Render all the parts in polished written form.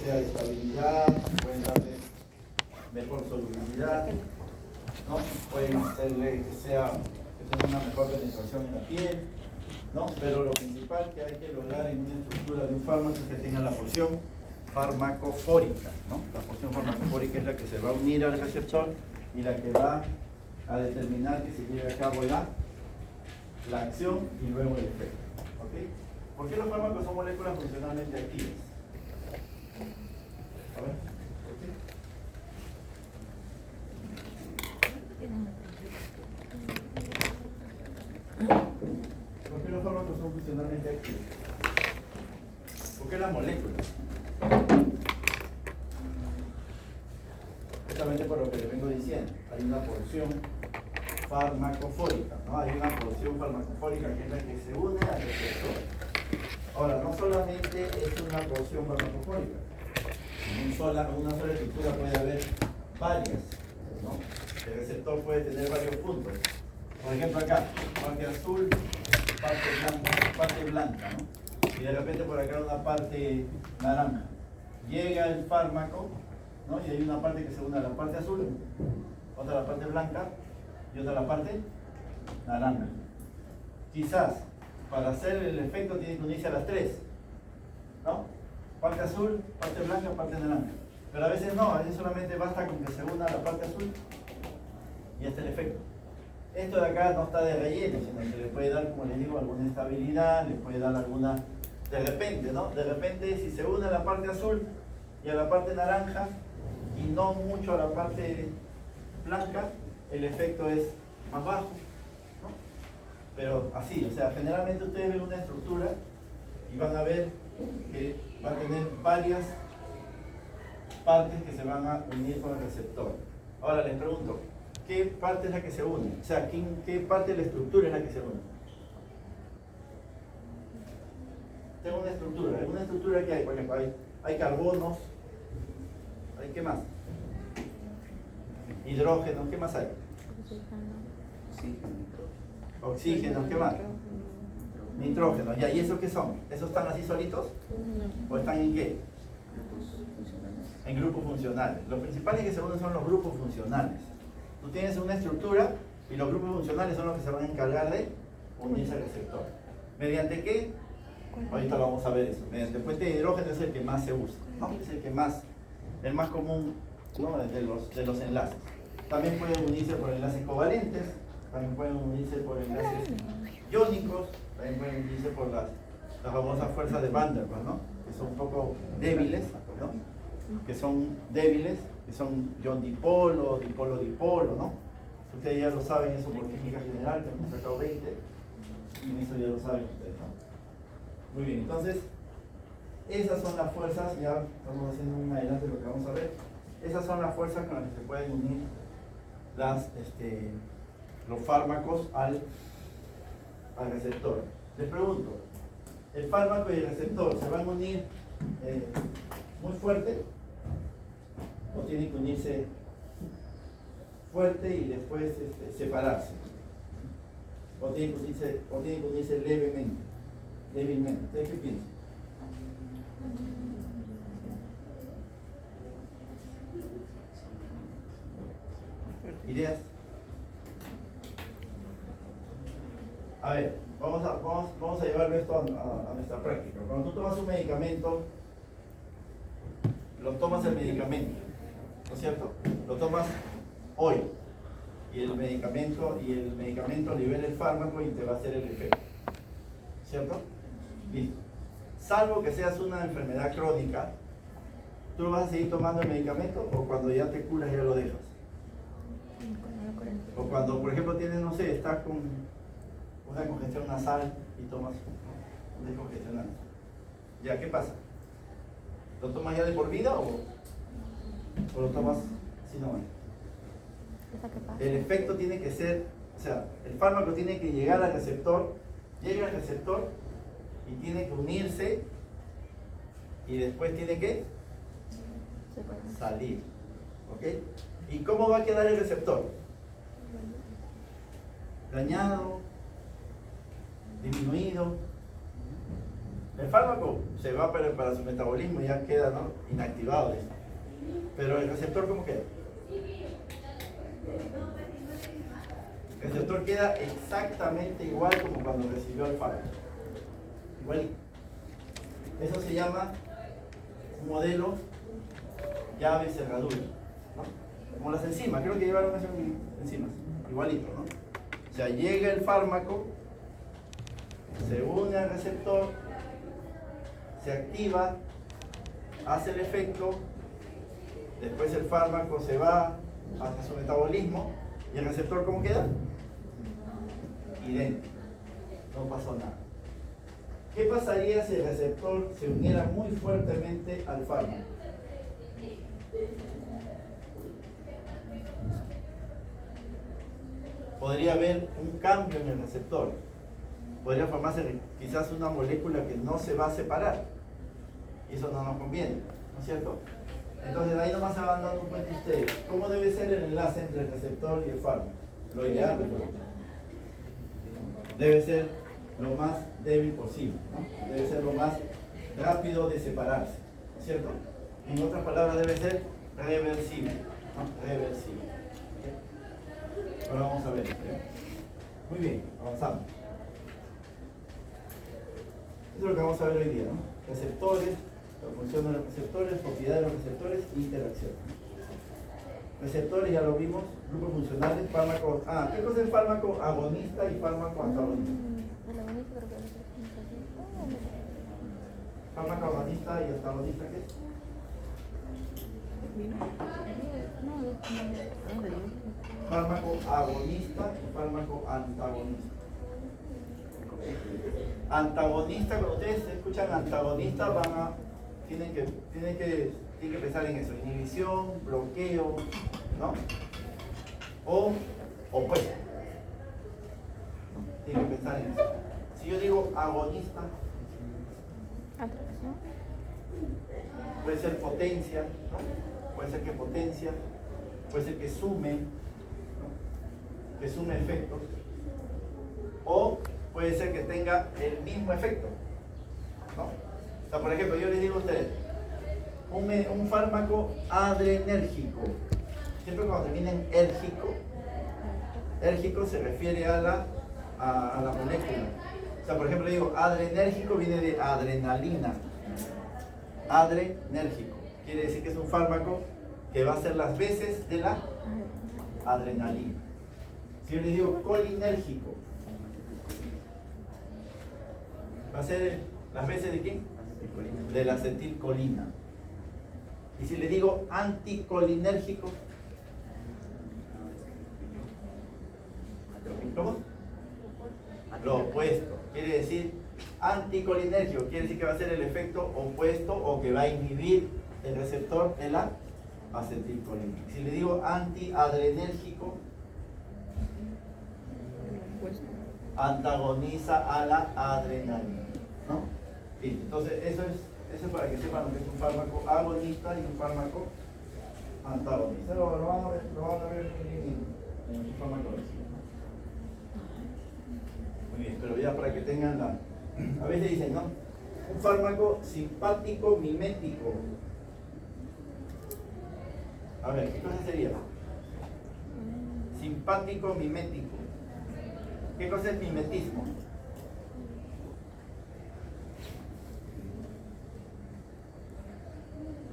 sea estabilidad, pueden darle mejor solubilidad, ¿no? Pueden hacerle que tenga una mejor penetración en la piel, ¿no? Pero lo principal que hay que lograr en una estructura de un fármaco es que tenga la porción farmacofórica, ¿no? La porción farmacofórica es la que se va a unir al receptor y la que va a determinar que se lleve a cabo la acción y luego el efecto. ¿Okay? ¿Por qué los fármacos son moléculas funcionalmente activas? A ver, ¿por qué los fármacos son funcionalmente activos? ¿Por qué las moléculas? Justamente por lo que les vengo diciendo, hay una porción farmacofórica, ¿no? Hay una porción farmacofórica que es la que se une al receptor. Ahora, no solamente es una porción farmacofórica, en una sola estructura puede haber varias, ¿no? El receptor puede tener varios puntos. Por ejemplo acá, parte azul, parte blanca, ¿no? Y de repente por acá una parte naranja. Llega el fármaco, ¿no? Y hay una parte que se une a la parte azul, otra a la parte blanca y otra a la parte naranja. Quizás para hacer el efecto tiene que unirse a las tres, ¿no? Parte azul, parte blanca, parte naranja. Pero a veces no, a veces solamente basta con que se una a la parte azul y este es el efecto. Esto de acá no está de relleno, sino que le puede dar, como les digo, alguna estabilidad, le puede dar alguna, de repente, ¿no? De repente si se une a la parte azul y a la parte naranja y no mucho a la parte blanca, el efecto es más bajo, ¿no? Pero así, o sea, generalmente ustedes ven una estructura y van a ver que va a tener varias partes que se van a unir con el receptor. Ahora les pregunto, ¿qué parte es la que se une? O sea, ¿qué parte de la estructura es la que se une? Tengo una estructura que hay, por ejemplo, hay carbonos, ¿hay qué más? Hidrógeno, ¿qué más hay? Oxígeno, ¿qué más? Nitrógeno, ya, ¿y esos qué son? ¿Esos están así solitos? ¿O están en qué? En grupos funcionales. Los principales que se unen son los grupos funcionales. Tú tienes una estructura y los grupos funcionales son los que se van a encargar de unirse al receptor. ¿Mediante qué? Ahorita lo vamos a ver eso. Mediante el puente de hidrógeno es el que más se usa, ¿no? Es el más común, ¿no? de los enlaces. También pueden unirse por enlaces covalentes, también pueden unirse por enlaces iónicos, también pueden unirse por las famosas fuerzas de Van der Waals, ¿no? Que son un poco débiles, ¿no? Que son ion dipolo, dipolo, ¿no? Ustedes ya lo saben eso por química general, que hemos sacado 20, y eso ya lo saben ustedes, ¿no? Muy bien, entonces, esas son las fuerzas, ya estamos haciendo un adelante de lo que vamos a ver, esas son las fuerzas con las que se pueden unir los fármacos al receptor. Les pregunto, ¿el fármaco y el receptor se van a unir muy fuerte? ¿O tienen que unirse fuerte y después separarse? ¿O tienen que unirse débilmente? ¿Ustedes qué piensan? ¿Ideas? A ver, vamos a llevarlo esto a nuestra práctica. Cuando tú tomas un medicamento, lo tomas el medicamento, ¿no es cierto? Lo tomas hoy y el medicamento libera el fármaco y te va a hacer el efecto, ¿cierto? Listo. Salvo que seas una enfermedad crónica, ¿tú lo vas a seguir tomando el medicamento o cuando ya te curas ya lo dejas? O cuando, por ejemplo, tienes, no sé, estás con una congestión nasal y tomas un descongestionante. ¿Ya qué pasa? ¿Lo tomas ya de por vida o lo tomas sin nomás? El efecto tiene que ser, o sea, el fármaco tiene que llegar al receptor, llega al receptor y tiene que unirse y después tiene que salir. ¿Ok? ¿Y cómo va a quedar el receptor? Dañado, disminuido, El fármaco se va para su metabolismo y ya queda, ¿no?, inactivado. Pero el receptor, ¿cómo queda? El receptor queda exactamente igual como cuando recibió el fármaco. Igualito. Eso se llama un modelo llave-cerradura, ¿no? Como las enzimas, creo que llevaron eso en enzimas, igualito, ¿no? O sea, llega el fármaco, se une al receptor, se activa, hace el efecto, después el fármaco se va hacia su metabolismo y el receptor, ¿cómo queda? Idéntico, no pasó nada. ¿Qué pasaría si el receptor se uniera muy fuertemente al fármaco? Podría haber un cambio en el receptor. Podría formarse quizás una molécula que no se va a separar. Y eso no nos conviene, ¿no es cierto? Entonces ahí nomás se van dando cuenta ustedes. ¿Cómo debe ser el enlace entre el receptor y el fármaco? Lo ideal, ¿no? Debe ser lo más débil posible, ¿no? Debe ser lo más rápido de separarse, ¿no es cierto? En otras palabras, debe ser reversible, ¿no? Reversible. ¿Okay? Ahora vamos a ver. Muy bien, avanzamos. Esto es lo que vamos a ver hoy día, ¿no? Receptores, la función de los receptores, propiedades de los receptores e interacción. Receptores ya lo vimos, grupos funcionales, fármacos. ¿Qué cosa es fármaco agonista y fármaco antagonista? ¿Fármaco agonista y antagonista qué es? Fármaco agonista y fármaco antagonista. Antagonista, cuando ustedes escuchan antagonista, tienen que pensar en eso: inhibición, bloqueo, ¿no? O opuesto. Tienen que pensar en eso. Si yo digo agonista, puede ser potencia, ¿no? Puede ser que potencia, puede ser que sume, ¿no? Que sume efectos, o puede ser que tenga el mismo efecto, ¿no? O sea, por ejemplo, yo les digo a ustedes, un fármaco adrenérgico. Siempre cuando termina en érgico se refiere a la molécula. O sea, por ejemplo, digo, adrenérgico viene de adrenalina. Adrenérgico quiere decir que es un fármaco que va a hacer las veces de la adrenalina. Si yo les digo colinérgico, va a ser las veces de ¿quién? De la acetilcolina. Y si le digo anticolinérgico, ¿cómo? Lo opuesto. Quiere decir anticolinérgico, quiere decir que va a ser el efecto opuesto o que va a inhibir el receptor de la acetilcolina. Si le digo antiadrenérgico, antagoniza a la adrenalina, ¿no? Bien, entonces eso es para que sepan lo que es un fármaco agonista y un fármaco antagonista. Lo van a ver en un fármaco. Muy bien, pero ya para que tengan a veces dicen, ¿no? Un fármaco simpático mimético. A ver, ¿qué cosa sería? Simpático mimético. ¿Qué cosa es mimetismo?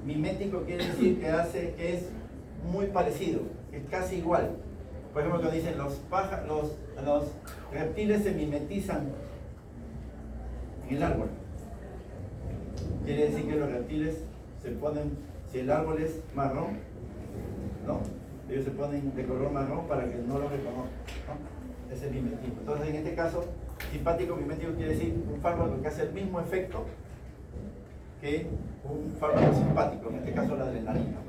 Mimético quiere decir que es muy parecido, es casi igual. Por ejemplo, cuando dicen los reptiles se mimetizan en el árbol. Quiere decir que los reptiles se ponen, si el árbol es marrón, ¿no? Ellos se ponen de color marrón para que no lo reconozcan, ¿no? Ese es mimetismo. Entonces, en este caso, simpático mimético quiere decir un fármaco que hace el mismo efecto que un fármaco simpático, en este caso la adrenalina, ¿no?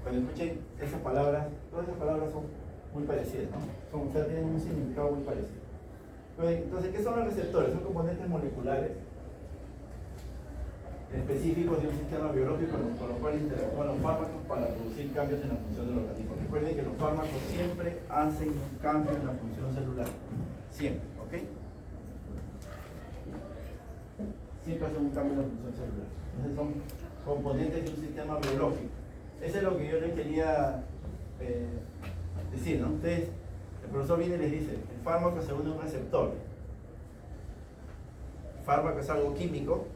Cuando escuchen esas palabras, todas esas palabras son muy parecidas, ¿no? O sea, tienen un significado muy parecido. Entonces, ¿qué son los receptores? Son componentes moleculares específicos de un sistema biológico con los cuales interactúan los fármacos para producir cambios en la función del organismo. Recuerden que los fármacos siempre hacen un cambio en la función celular, siempre. ¿Ok? Siempre hacen un cambio en la función celular. Entonces son componentes de un sistema biológico. Eso es lo que yo les quería decir, ¿no? Ustedes, el profesor viene y les dice, el fármaco se une a un receptor. El fármaco es algo químico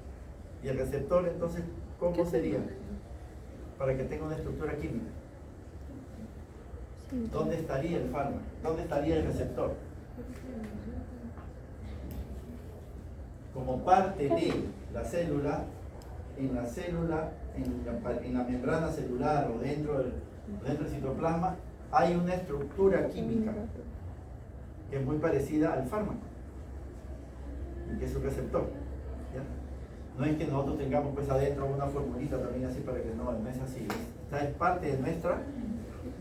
y el receptor, entonces, ¿cómo sería? Para que tenga una estructura química. ¿Dónde estaría el fármaco? ¿Dónde estaría el receptor? Como parte de la célula, en la membrana celular o dentro del citoplasma, hay una estructura química que es muy parecida al fármaco, que es un receptor. ¿Ya? No es que nosotros tengamos pues adentro una formulita también así para que no es así. Esta es parte de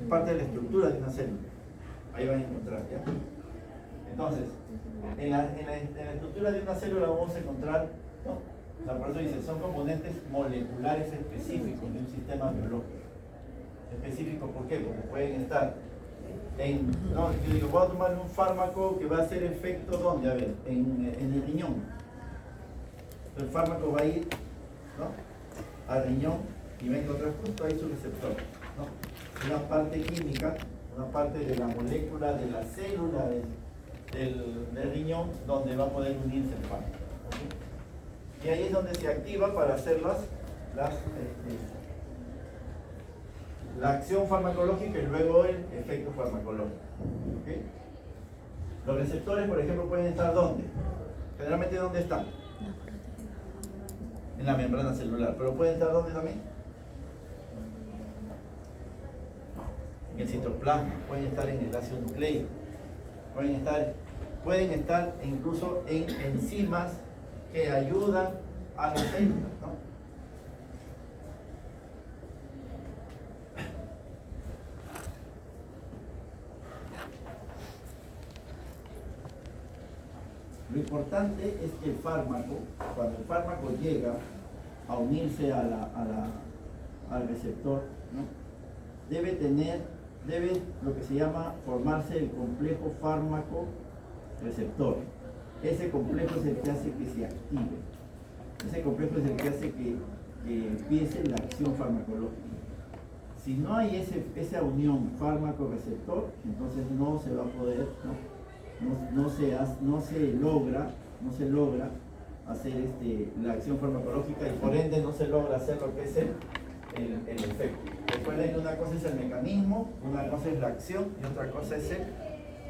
parte de la estructura de una célula. Ahí van a encontrar, ¿ya? Entonces, en la estructura de una célula vamos a encontrar, ¿no? Por eso dice, son componentes moleculares específicos de un sistema biológico. Específicos, ¿por qué? Porque pueden estar yo digo, voy a tomar un fármaco que va a hacer efecto, ¿dónde? A ver, en el riñón. El fármaco va a ir, ¿no?, al riñón y va a encontrar justo ahí su receptor, ¿no? Una parte química, una parte de la molécula de la célula del riñón donde va a poder unirse el fármaco. ¿Okay? Y ahí es donde se activa para hacer la acción farmacológica y luego el efecto farmacológico. ¿Okay? Los receptores, por ejemplo, pueden estar ¿dónde? Generalmente, ¿dónde están? En la membrana celular. ¿Pero pueden estar dónde también? En el citoplasma, pueden estar en el ácido nucleico, pueden estar incluso en enzimas que ayudan a las células, ¿no? Lo importante es que el fármaco, cuando el fármaco llega a unirse al receptor, ¿no?, debe lo que se llama formarse el complejo fármaco-receptor. Ese complejo es el que hace que se active. Ese complejo es el que hace que empiece la acción farmacológica. Si no hay esa unión fármaco-receptor, entonces no se va a poder, no se logra hacer la acción farmacológica y por ende no se logra hacer lo que es el efecto. Recuerden que una cosa es el mecanismo, una cosa es la acción y otra cosa es el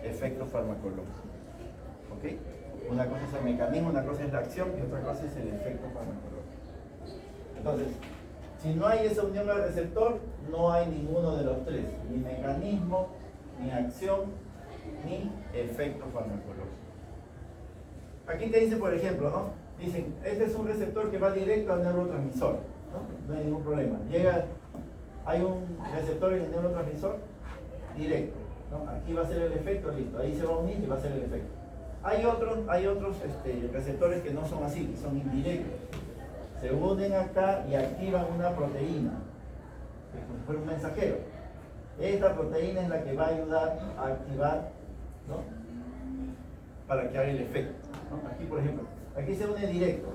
efecto farmacológico. ¿Ok? Una cosa es el mecanismo, una cosa es la acción y otra cosa es el efecto farmacológico. Entonces, si no hay esa unión al receptor, no hay ninguno de los tres, ni mecanismo, ni acción, ni efecto farmacológico. Aquí te dice, por ejemplo, ¿no? Dicen, este es un receptor que va directo al neurotransmisor, ¿no? No hay ningún problema. Hay un receptor en el neurotransmisor directo, ¿no? Aquí va a ser el efecto, listo, ahí se va a unir y va a ser el efecto. Hay otros receptores que no son así, que son indirectos. Se unen acá y activan una proteína, que es como si fuera un mensajero. Esta proteína es la que va a ayudar a activar, ¿no?, para que haga el efecto, ¿no? Aquí, por ejemplo, aquí se une directo.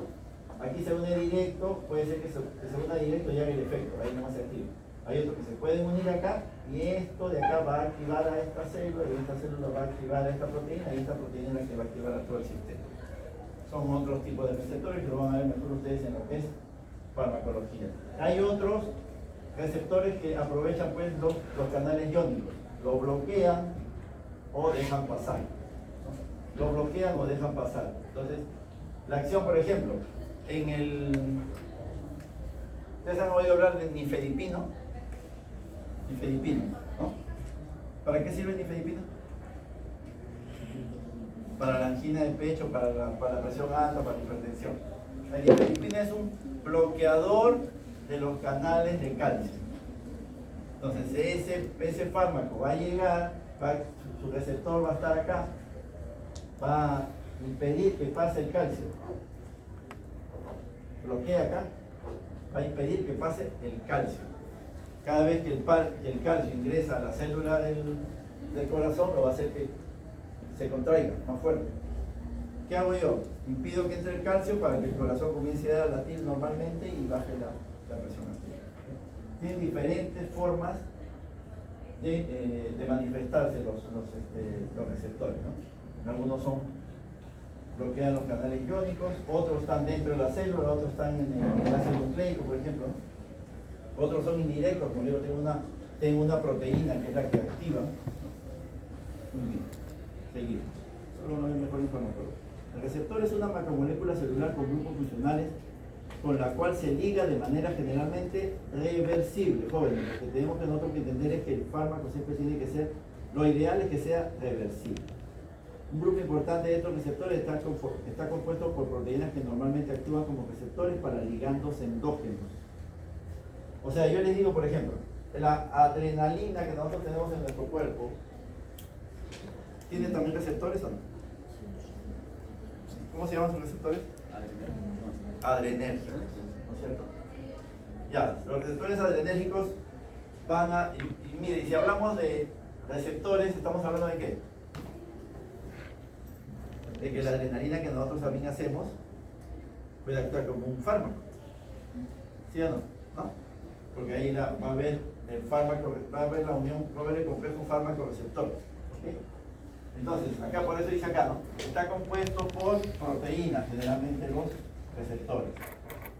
Aquí se une directo, puede ser que se una directo y haga el efecto, ahí nomás se activa. Hay otros que se pueden unir acá y esto de acá va a activar a esta célula y esta célula va a activar a esta proteína y esta proteína es la que va a activar a todo el sistema. Son otros tipos de receptores que lo van a ver mejor ustedes en lo que es farmacología. Hay otros receptores que aprovechan pues los canales iónicos, lo bloquean o dejan pasar, ¿no? Lo bloquean o dejan pasar. Entonces, la acción, por ejemplo, ustedes han oído hablar de nifedipino, ¿no? ¿Para qué sirve el nifedipino? Para la angina de pecho, para la presión alta, para la hipertensión. El nifedipino es un bloqueador de los canales de calcio. Entonces ese fármaco va a llegar, su receptor va a estar acá, va a impedir que pase el calcio. Bloquea acá, va a impedir que pase el calcio. Cada vez que el calcio ingresa a la célula del corazón, lo va a hacer que se contraiga más fuerte. ¿Qué hago yo? Impido que entre el calcio para que el corazón comience a latir normalmente y baje la presión arterial. Tienen diferentes formas de manifestarse los receptores, ¿no? Algunos bloquean los canales iónicos, otros están dentro de la célula, otros están en el ácido nucleico, por ejemplo, ¿no? Otros son indirectos, como digo, tengo una proteína que es la que activa. Muy bien, seguimos. Solo no hay mejor información. El receptor es una macromolécula celular con grupos funcionales con la cual se liga de manera generalmente reversible. Jóvenes, lo que tenemos que nosotros que entender es que el fármaco siempre tiene que ser, lo ideal es que sea reversible. Un grupo importante de estos receptores está compuesto por proteínas que normalmente actúan como receptores para ligandos endógenos. O sea, yo les digo, por ejemplo, la adrenalina que nosotros tenemos en nuestro cuerpo, ¿tiene también receptores o no? ¿Cómo se llaman sus receptores? Adrenérgicos, ¿no es cierto? Ya, los receptores adrenérgicos van a... Y mire, si hablamos de receptores, ¿estamos hablando de qué? De que la adrenalina que nosotros también hacemos puede actuar como un fármaco. ¿Sí o no? ¿No? Porque ahí va a haber el fármaco, va a haber la unión, va a haber el complejo fármaco-receptor. ¿Okay? Entonces, acá por eso dice acá, ¿no? Está compuesto por proteínas, generalmente los receptores,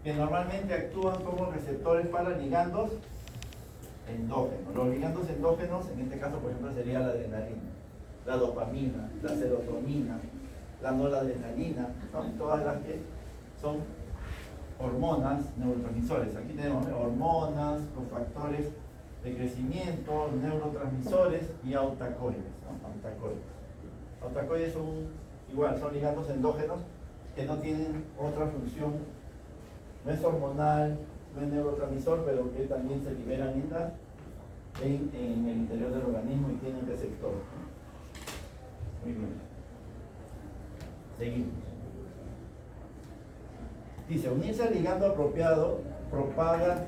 que normalmente actúan como receptores para ligandos endógenos. Los ligandos endógenos, en este caso, por ejemplo, sería la adrenalina, la dopamina, la serotonina, la noradrenalina, ¿no? Todas las que son hormonas, neurotransmisores. Aquí tenemos hormonas, cofactores de crecimiento, neurotransmisores y autacoides, ¿no? Autacoides son ligandos endógenos que no tienen otra función, no es hormonal, no es neurotransmisor, pero que también se liberan en el interior del organismo y tienen receptores. Muy bien. Seguimos. Dice, unirse al ligando apropiado propaga,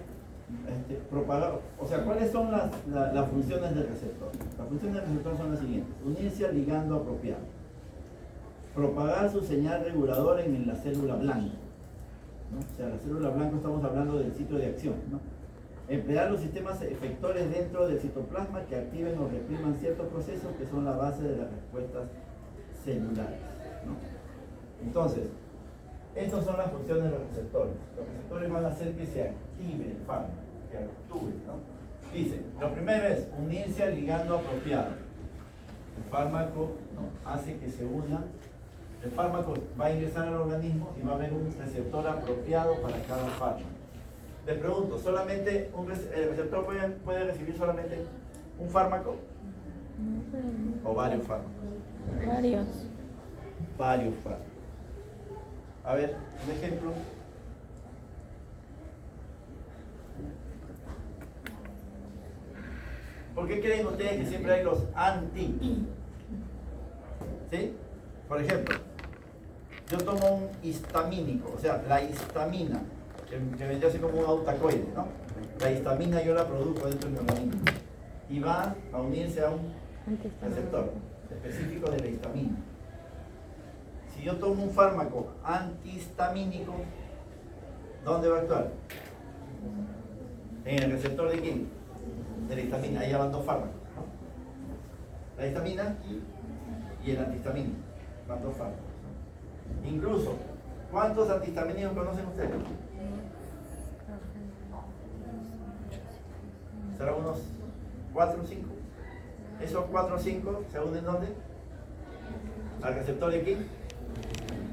o sea, ¿cuáles son las funciones del receptor? Las funciones del receptor son las siguientes: unirse al ligando apropiado, propagar su señal reguladora en la célula blanca, ¿no? O sea, la célula blanca estamos hablando del sitio de acción, ¿no? Emplear los sistemas efectores dentro del citoplasma que activen o repriman ciertos procesos que son la base de las respuestas celulares, ¿no? Entonces, estas son las funciones de los receptores. Los receptores van a hacer que se active el fármaco, que actúe, ¿no? Dice, lo primero es unirse al ligando apropiado. El fármaco, ¿no?, hace que se una. El fármaco va a ingresar al organismo y va a haber un receptor apropiado para cada fármaco. Les pregunto, ¿solamente el receptor puede recibir solamente un fármaco? ¿O varios fármacos? Varios fármacos. A ver, un ejemplo. ¿Por qué creen ustedes que siempre hay los anti? ¿Sí? Por ejemplo, yo tomo un histamínico, o sea, la histamina, que vendría así como un autacoide, ¿no? La histamina yo la produzco dentro de mi organismo y va a unirse a un receptor específico de la histamina. Si yo tomo un fármaco antihistamínico, ¿dónde va a actuar? ¿En el receptor de quién? De la histamina. Ahí ya van dos fármacos, ¿no? La histamina y el antihistamínico. Van dos fármacos, ¿no? Incluso, ¿cuántos antihistamínicos conocen ustedes? ¿Serán unos 4 o 5? Esos 4 o 5 se unen ¿dónde? Al receptor de quién?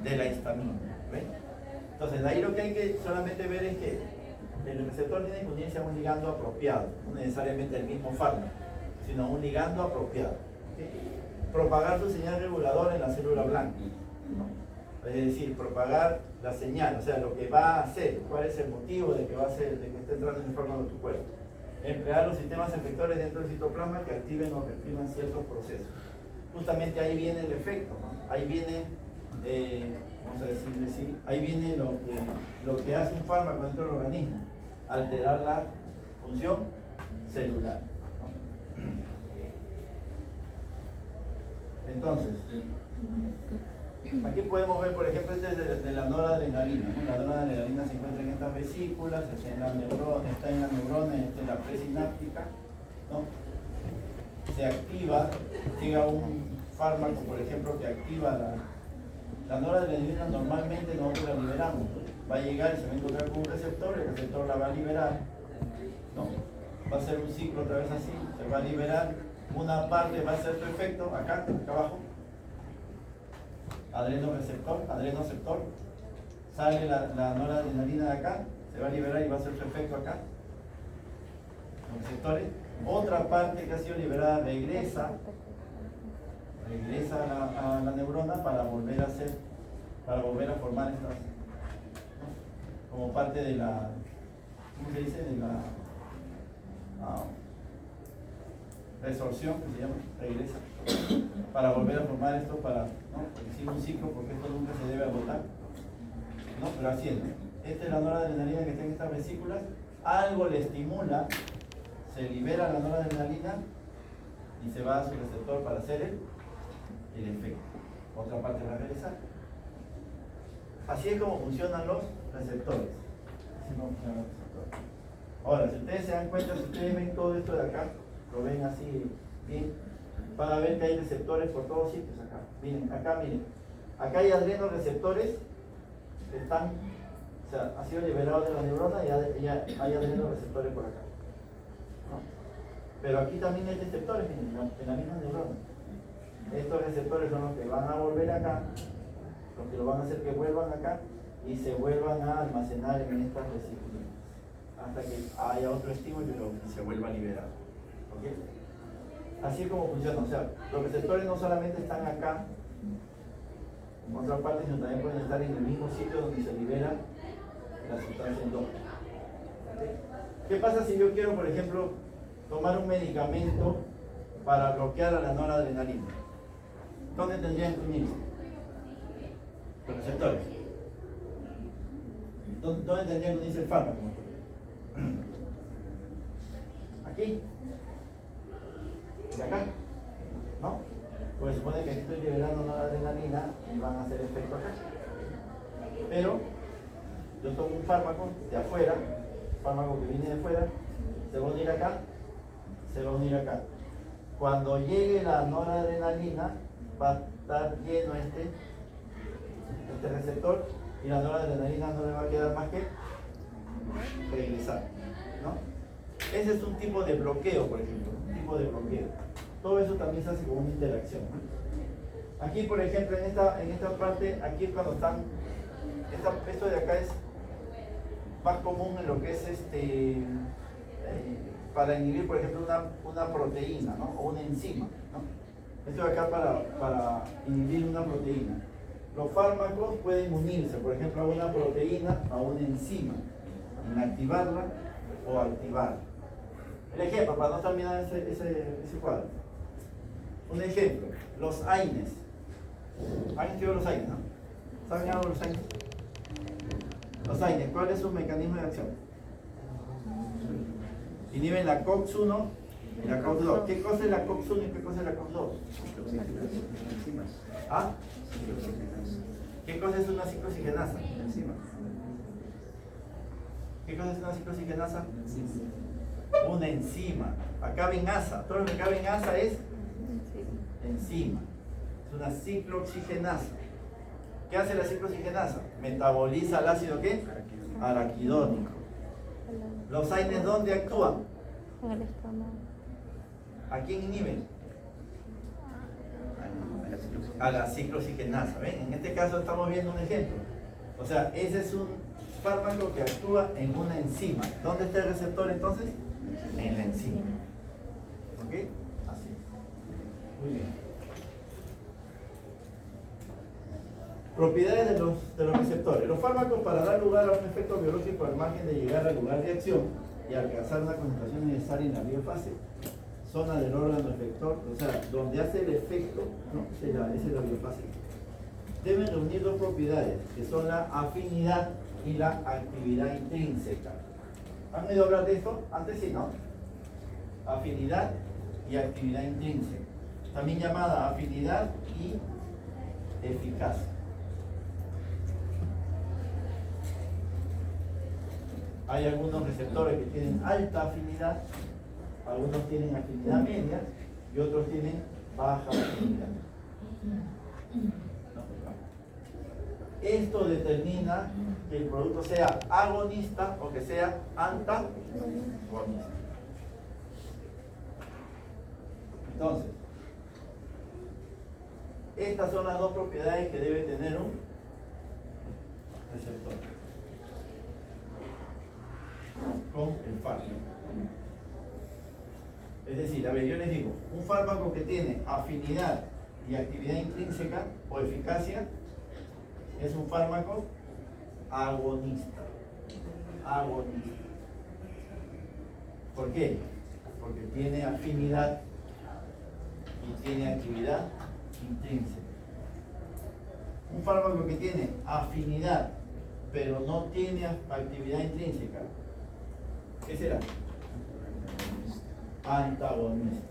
De la histamina. ¿Ven? Entonces, de ahí lo que hay que solamente ver es que el receptor tiene que unirse a un ligando apropiado, no necesariamente el mismo fármaco, sino un ligando apropiado. ¿Okay? Propagar su señal reguladora en la célula blanca, ¿no? Es decir, propagar la señal, o sea, lo que va a hacer, cuál es el motivo de que va a hacer, de que esté entrando en el fármaco de tu cuerpo. Emplear los sistemas efectores dentro del citoplasma que activen o repriman ciertos procesos. Justamente ahí viene el efecto, ¿no? Ahí viene, vamos a decirle así, ahí viene lo que hace un fármaco dentro del organismo, alterar la función celular, ¿no? Entonces, Aquí podemos ver, por ejemplo, este es de la noradrenalina, ¿no? La noradrenalina se encuentra en estas vesículas, está en la neurona, está en la presináptica, ¿no? Se activa, llega un fármaco, por ejemplo, que activa la noradrenalina. Normalmente nosotros la liberamos, va a llegar y se va a encontrar con un receptor, el receptor la va a liberar, ¿no? Va a ser un ciclo otra vez así, se va a liberar, una parte va a hacer su efecto, acá abajo, adrenoceptor, sale la noradrenalina de acá, se va a liberar y va a hacer su efecto acá, los receptores. Otra parte que ha sido liberada regresa a la neurona para volver a formar estas, ¿no? Como parte de la, ¿cómo se dice? De la resorción, que se llama, regresa, para volver a formar esto, para, ¿no? Porque sigue un ciclo, porque esto nunca se debe agotar, ¿no? Pero así es, ¿no? Esta es la noradrenalina que está en estas vesículas, algo le estimula, se libera la noradrenalina y se va a su receptor para hacer el efecto. Otra parte va a regresar. Así es como funcionan los receptores. Así es como funcionan los receptores. Ahora, si ustedes se dan cuenta, si ustedes ven todo esto de acá, lo ven así bien, van a ver que hay receptores por todos sitios acá. Miren, acá hay adrenoreceptores que están, o sea, ha sido liberado de la neurona y hay adrenoreceptores por acá, ¿no? Pero aquí también hay receptores, miren, en la misma neurona. Estos receptores son los que van a volver acá, los que lo van a hacer que vuelvan acá y se vuelvan a almacenar en estas vesículas hasta que haya otro estímulo y se vuelva a liberar. ¿Okay? Así es como funciona. O sea, los receptores no solamente están acá, en otra parte, sino también pueden estar en el mismo sitio donde se libera la sustancia endógena. ¿Okay? ¿Qué pasa si yo quiero, por ejemplo, tomar un medicamento para bloquear a la noradrenalina? ¿Dónde tendrían que unirse? Los receptores. ¿Dónde tendrían que unirse el fármaco? Aquí. ¿De acá? ¿No? Pues supone que aquí estoy liberando noradrenalina y van a hacer efecto acá. Pero yo tomo un fármaco de afuera, fármaco que viene de afuera, se va a unir acá, se va a unir acá. Cuando llegue la noradrenalina, va a estar lleno este receptor y la noradrenalina no le va a quedar más que regresar, ¿no? Ese es un tipo de bloqueo, por ejemplo, un tipo de bloqueo. Todo eso también se hace con una interacción, ¿no? Aquí, por ejemplo, en esta parte, aquí es cuando están, esto de acá es más común en lo que es para inhibir, por ejemplo, una proteína, ¿no? O una enzima, ¿no? Esto de acá para inhibir una proteína. Los fármacos pueden unirse, por ejemplo, a una proteína, a una enzima, inactivarla o activarla. El ejemplo, para no terminar ese cuadro. Un ejemplo, los AINES. ¿Han estudiado los AINES, no? ¿Saben algo de los AINES? Los AINES, ¿cuál es su mecanismo de acción? Inhiben la COX-1 y la COX-2. ¿Qué cosa es la COX-1 y qué cosa es la COX-2? ¿Ah? ¿Qué cosa es una ciclooxigenasa? ¿Qué cosa es una ciclooxigenasa? Una enzima. Acá ven asa. Todo lo que acá ven asa es enzima. Es una ciclooxigenasa. ¿Qué hace la ciclooxigenasa? Metaboliza el ácido ¿qué? Araquidónico. ¿Los AINES dónde actúan? En el estómago. ¿A quién inhiben? A la ciclooxigenasa. ¿Ven? En este caso estamos viendo un ejemplo. O sea, ese es un fármaco que actúa en una enzima. ¿Dónde está el receptor entonces? En la enzima. ¿Ok? Así. Muy bien. Propiedades de los receptores. Los fármacos, para dar lugar a un efecto biológico al margen de llegar al lugar de acción y alcanzar una concentración necesaria en la biofase, zona del órgano efector, o sea, donde hace el efecto, ¿no? Esa es la biofase. Deben reunir dos propiedades, que son la afinidad y la actividad intrínseca. ¿Han oído hablar de esto? Antes sí, ¿no? Afinidad y actividad intrínseca. También llamada afinidad y eficacia. Hay algunos receptores que tienen alta afinidad, algunos tienen afinidad media y otros tienen baja afinidad. Esto determina que el producto sea agonista o que sea antagonista. Entonces, estas son las dos propiedades que debe tener un receptor con el fármaco. Es decir, a ver, yo les digo, un fármaco que tiene afinidad y actividad intrínseca o eficacia es un fármaco agonista. Agonista. ¿Por qué? Porque tiene afinidad y tiene actividad intrínseca. Un fármaco que tiene afinidad pero no tiene actividad intrínseca, ¿qué será? Antagonista.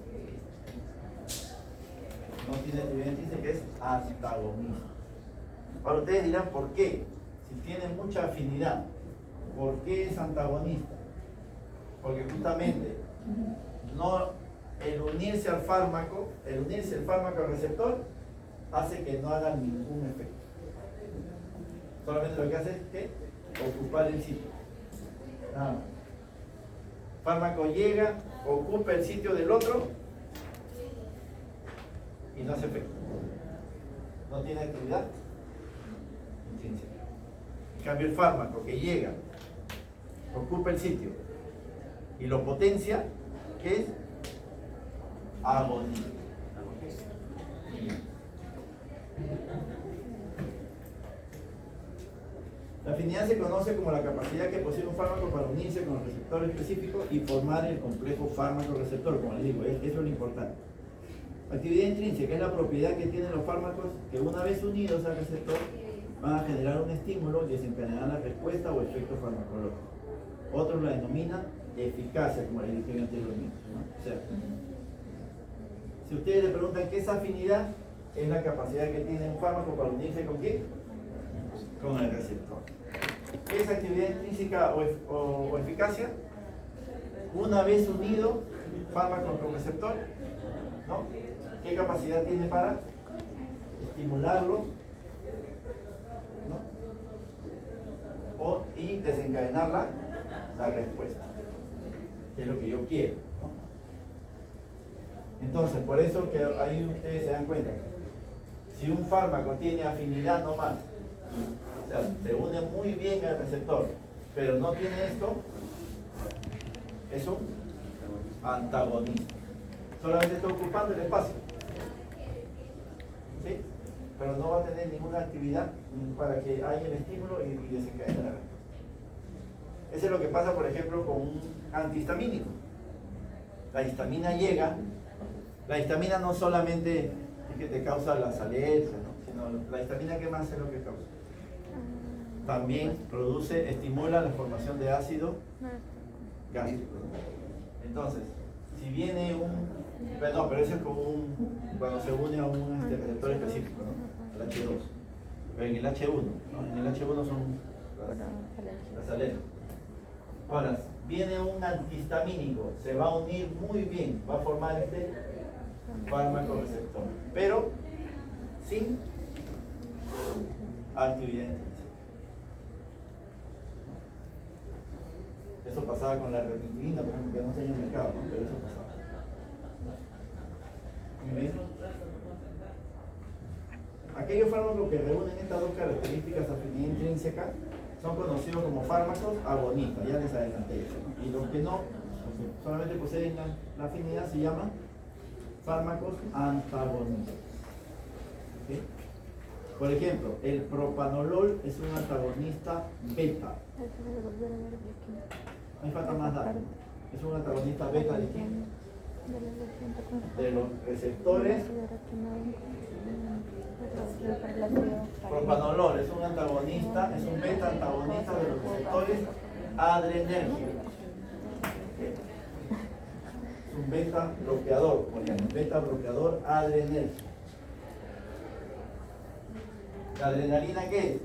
No tiene actividad intrínseca, es antagonista. Ahora ustedes dirán, ¿por qué? Si tiene mucha afinidad, ¿por qué es antagonista? Porque justamente el unirse al fármaco al receptor, hace que no haga ningún efecto. Solamente lo que hace es que ocupar el sitio. Nada más. El fármaco llega, ocupa el sitio del otro y no hace efecto. No tiene actividad intrínseca. En cambio, el fármaco que llega, ocupa el sitio y lo potencia, ¿qué es? Agonía. La afinidad se conoce como la capacidad que posee un fármaco para unirse con el receptor específico y formar el complejo fármaco-receptor, como les digo, eso es lo importante. Actividad intrínseca es la propiedad que tienen los fármacos que una vez unidos al receptor van a generar un estímulo y desencadenarán la respuesta o efecto farmacológico. Otros la denominan eficacia, como les dije anteriormente, ¿no? O sea, si ustedes le preguntan qué es afinidad, es la capacidad que tiene un fármaco para unirse con ¿qué? Con el receptor. ¿Qué es actividad intrínseca o eficacia? Una vez unido fármaco con receptor, ¿no? ¿Qué capacidad tiene para estimularlo, ¿no? Y desencadenar la respuesta, que es lo que yo quiero, ¿no? Entonces, por eso que ahí ustedes se dan cuenta, si un fármaco tiene afinidad nomás, o sea, se une muy bien al receptor, pero no tiene esto, es un antagonista. Solamente está ocupando el espacio, ¿sí? Pero no va a tener ninguna actividad para que haya el estímulo y desencadene la respuesta. Eso es lo que pasa, por ejemplo, con un antihistamínico. La histamina llega. La histamina no solamente es que te causa las alergias, ¿no? Sino la histamina, ¿qué más es lo que causa? También estimula la formación de ácido gástrico. Entonces, si viene pero eso es como cuando se une a un receptor específico, ¿no? El H2. Pero en el H1, ¿no? En el H1 son las alergias. Ahora, viene un antihistamínico, se va a unir muy bien, va a formar este fármaco receptor, pero sin actividad intrínseca. Eso pasaba con la retintina, por ejemplo, que no se haya en el mercado, ¿no? Pero eso pasaba. Muy bien. Aquellos fármacos que reúnen estas dos características, afinidad intrínseca, son conocidos como fármacos agonistas, ya les adelanté eso, ¿no? Y los que no, solamente poseen la afinidad, se llaman fármacos antagonistas. ¿Sí? Por ejemplo, el propanolol es un antagonista beta. Ahí falta más datos. Es un antagonista beta de quién? De los receptores. Propanolol es un antagonista, es un beta antagonista de los receptores adrenérgicos. Es un beta bloqueador, por ejemplo, beta bloqueador adrenérgico. ¿La adrenalina qué es?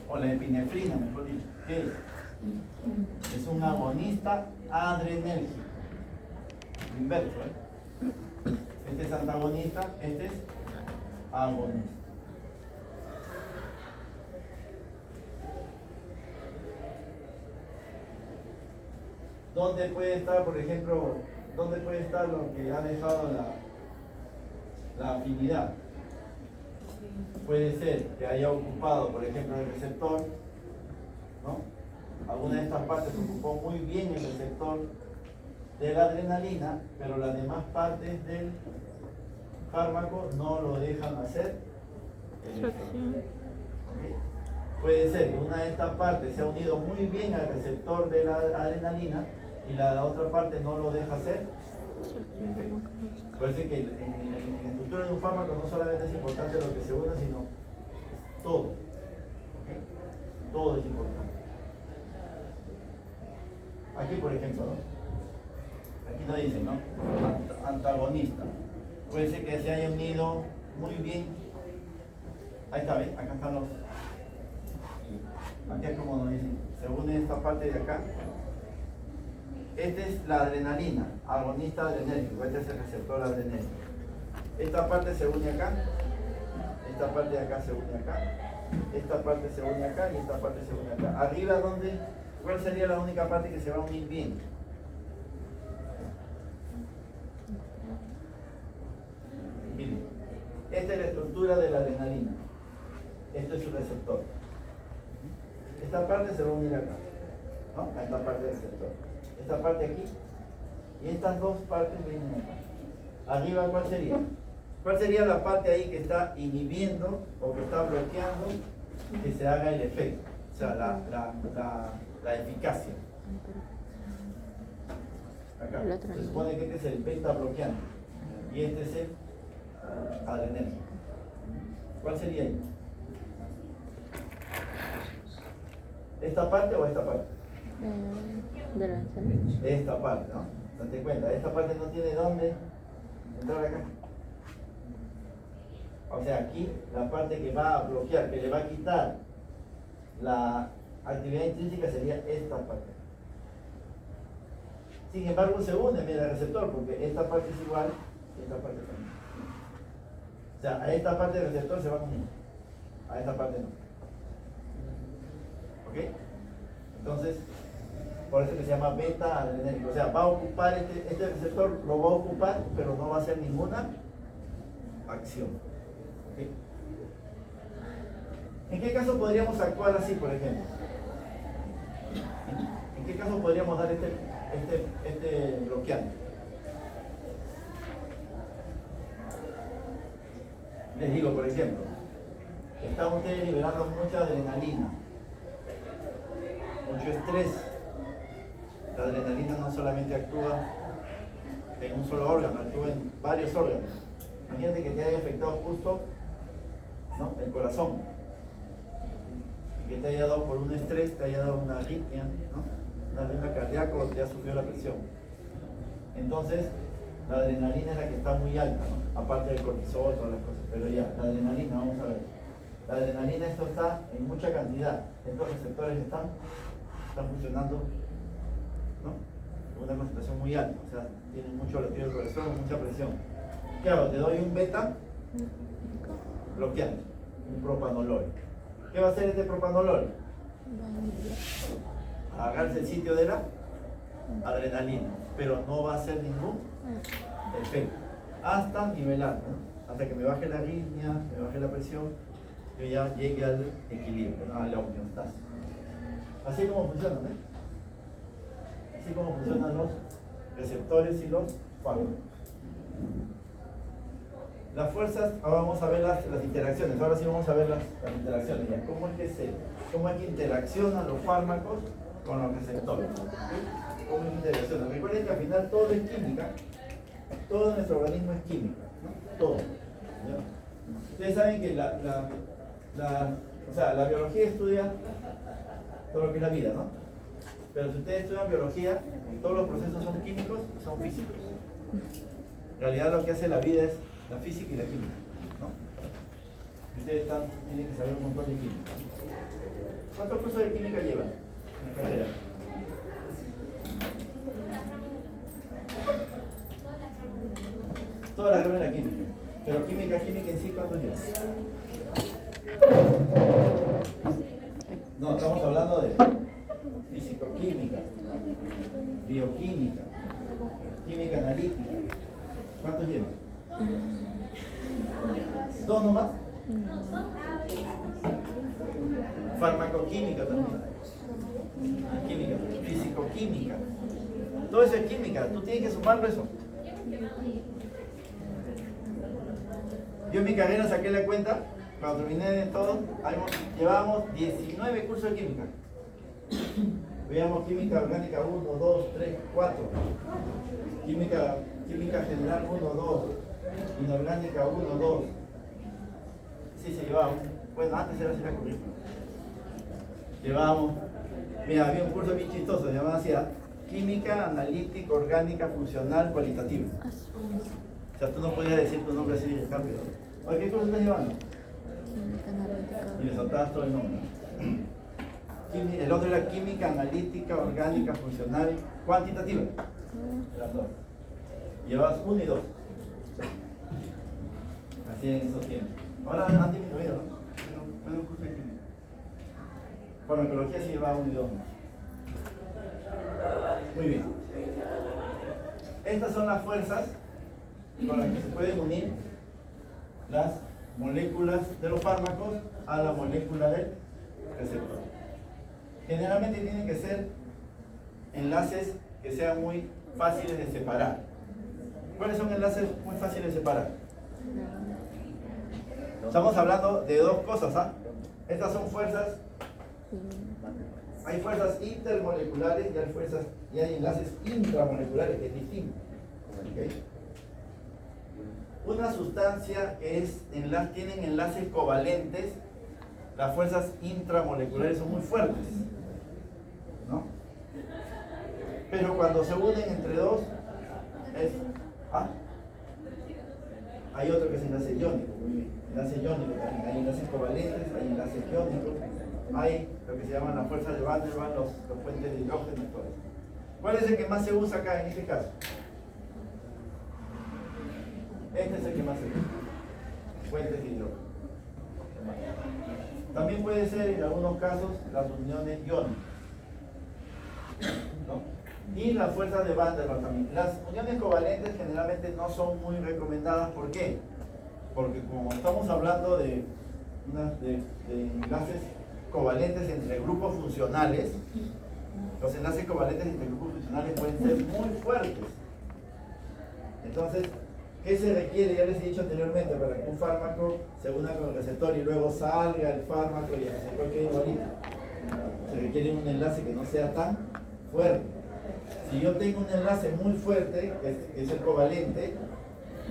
O la epinefrina, mejor dicho, ¿qué es? Es un agonista adrenérgico. Inverso, ¿eh? Este es antagonista, este es agonista. ¿Dónde puede estar, por ejemplo, dónde puede estar lo que ha dejado la afinidad? Puede ser que haya ocupado, por ejemplo, el receptor, ¿no? Alguna de estas partes ocupó muy bien el receptor de la adrenalina, pero las demás partes del fármaco no lo dejan hacer. ¿Okay? Puede ser que una de estas partes se ha unido muy bien al receptor de la adrenalina y la otra parte no lo deja hacer. Puede ser que en la estructura de un fármaco no solamente es importante lo que se une, sino todo. ¿Okay? Todo es importante. Aquí, por ejemplo, ¿no? Aquí nos dicen, ¿no? Antagonista. Puede ser que se haya unido muy bien. Ahí está, ¿ven? Acá están los. Aquí es como nos dicen. Se une esta parte de acá. Esta es la adrenalina, agonista adrenérgico. Este es el receptor adrenérgico. Esta parte se une acá. Esta parte de acá se une acá. Esta parte se une acá y esta parte se une acá. Arriba, ¿dónde? ¿Cuál sería la única parte que se va a unir bien? Miren, esta es la estructura de la adrenalina. Esto es su receptor. Esta parte se va a unir acá, ¿no? A esta parte del receptor. Esta parte aquí. Y estas dos partes vienen acá. Arriba, ¿cuál sería? ¿Cuál sería la parte ahí que está inhibiendo o que está bloqueando que se haga el efecto? O sea, la eficacia. Acá. Se supone que este es el beta bloqueante y este es el adrenérgico. ¿Cuál sería ahí? ¿Esta parte o esta parte? Esta parte, ¿no? Date cuenta, esta parte no tiene dónde entrar acá. O sea, aquí la parte que va a bloquear, que le va a quitar la actividad intrínseca sería esta parte. Sin embargo, se une, mira, el receptor, porque esta parte es igual y esta parte también. O sea, a esta parte del receptor se va a unir, a esta parte no. ¿Ok? Entonces, por eso que se llama beta adrenérgico. O sea, va a ocupar este receptor, lo va a ocupar, pero no va a hacer ninguna acción. ¿Ok? ¿En qué caso podríamos actuar así, por ejemplo? ¿En qué caso podríamos dar este bloqueante? Les digo, por ejemplo, están ustedes liberando mucha adrenalina, mucho estrés. La adrenalina no solamente actúa en un solo órgano, actúa en varios órganos. Imagínate que te haya afectado justo, ¿no?, el corazón, y que te haya dado por un estrés, te haya dado una arritmia, ¿no?, una arritmia cardíaca o te haya subido la presión. Entonces, la adrenalina es la que está muy alta, ¿no?, aparte del cortisol, todas las cosas. Pero ya, la adrenalina, vamos a ver. La adrenalina, esto está en mucha cantidad. Estos receptores están funcionando, ¿no?, con una concentración muy alta. O sea, tienen mucho latido del corazón, mucha presión. ¿Qué hago? Te doy un beta bloqueante, un propanolol. ¿Qué va a hacer este propanolol? Agarrarse el sitio de la adrenalina, pero no va a hacer ningún efecto hasta nivelar, ¿no?, hasta que me baje la arritmia, me baje la presión, yo ya llegue al equilibrio, ¿no?, a la homeostasis. Así como funcionan, ¿eh? Así como funcionan los receptores y los fármacos. Las fuerzas, ahora vamos a ver las interacciones. Ahora sí vamos a ver las interacciones. Ya. ¿Cómo es que interaccionan los fármacos con los receptores? ¿Cómo es que interaccionan? Recuerden que al final todo es química. Todo en nuestro organismo es química, ¿no? Todo. ¿Ya? Ustedes saben que la biología estudia todo lo que es la vida, ¿no? Pero si ustedes estudian biología, todos los procesos son químicos y son físicos. En realidad lo que hace la vida es la física y la química, ¿no? Ustedes tienen que saber un montón de química. ¿Cuántos cursos de química llevan? la carrera. Toda la carrera química. Pero química en sí, ¿cuántos lleva? No, estamos hablando de fisicoquímica, bioquímica, química analítica. ¿Cuántos lleva? ¿Dos nomás? Farmacoquímica también. Química, fisicoquímica. Todo eso es química, tú tienes que sumarlo eso. Yo en mi carrera saqué la cuenta, cuando terminé de todo, llevábamos 19 cursos de química. Veíamos química orgánica 1, 2, 3, 4. Química general 1, 2. Inorgánica 1, 2. Sí, se llevaba. Bueno, antes era así la currícula. Llevábamos, mira, había un curso bien chistoso, se llamaba así, química analítica, orgánica, funcional, cualitativa. O sea, tú no podías decir tu nombre así de rápido. Oye, ¿qué curso estás llevando? Química analítica. Y le soltabas todo el nombre. El otro era química analítica, orgánica, funcional, cuantitativa. Las dos. Llevabas 1 y 2. Así en esos tiempos. Ahora han disminuido, ¿no? Pero un curso de química. Farmacología sí llevaba 1 y 2. Muy bien. Estas son las fuerzas con las que se pueden unir las moléculas de los fármacos a la molécula del receptor. Generalmente tienen que ser enlaces que sean muy fáciles de separar. ¿Cuáles son enlaces muy fáciles de separar? Estamos hablando de dos cosas, ¿ah? Estas son fuerzas. Hay fuerzas intermoleculares y hay enlaces intramoleculares, que es distinto. ¿Okay? Una sustancia que tienen enlaces covalentes, las fuerzas intramoleculares son muy fuertes, ¿no? Pero cuando se unen entre dos, hay otro que es enlace iónico, enlace iónico también, hay enlaces covalentes, hay enlaces iónicos, hay lo que se llaman las fuerzas de Van der Waals, los puentes de hidrógeno y todo eso. ¿Cuál es el que más se usa acá en este caso? Este es el que más se usa, puentes de hidrógeno. También puede ser en algunos casos las uniones iónicas, ¿no? Y las fuerzas de Van der Waals también. Las uniones covalentes generalmente no son muy recomendadas. ¿Por qué? Porque como estamos hablando de enlaces covalentes entre grupos funcionales, los enlaces covalentes entre grupos funcionales pueden ser muy fuertes. Entonces, ¿qué se requiere? Ya les he dicho anteriormente, para que un fármaco se una con el receptor y luego salga el fármaco y el receptor quede igualito. Se requiere un enlace que no sea tan fuerte. Si yo tengo un enlace muy fuerte, que es el covalente,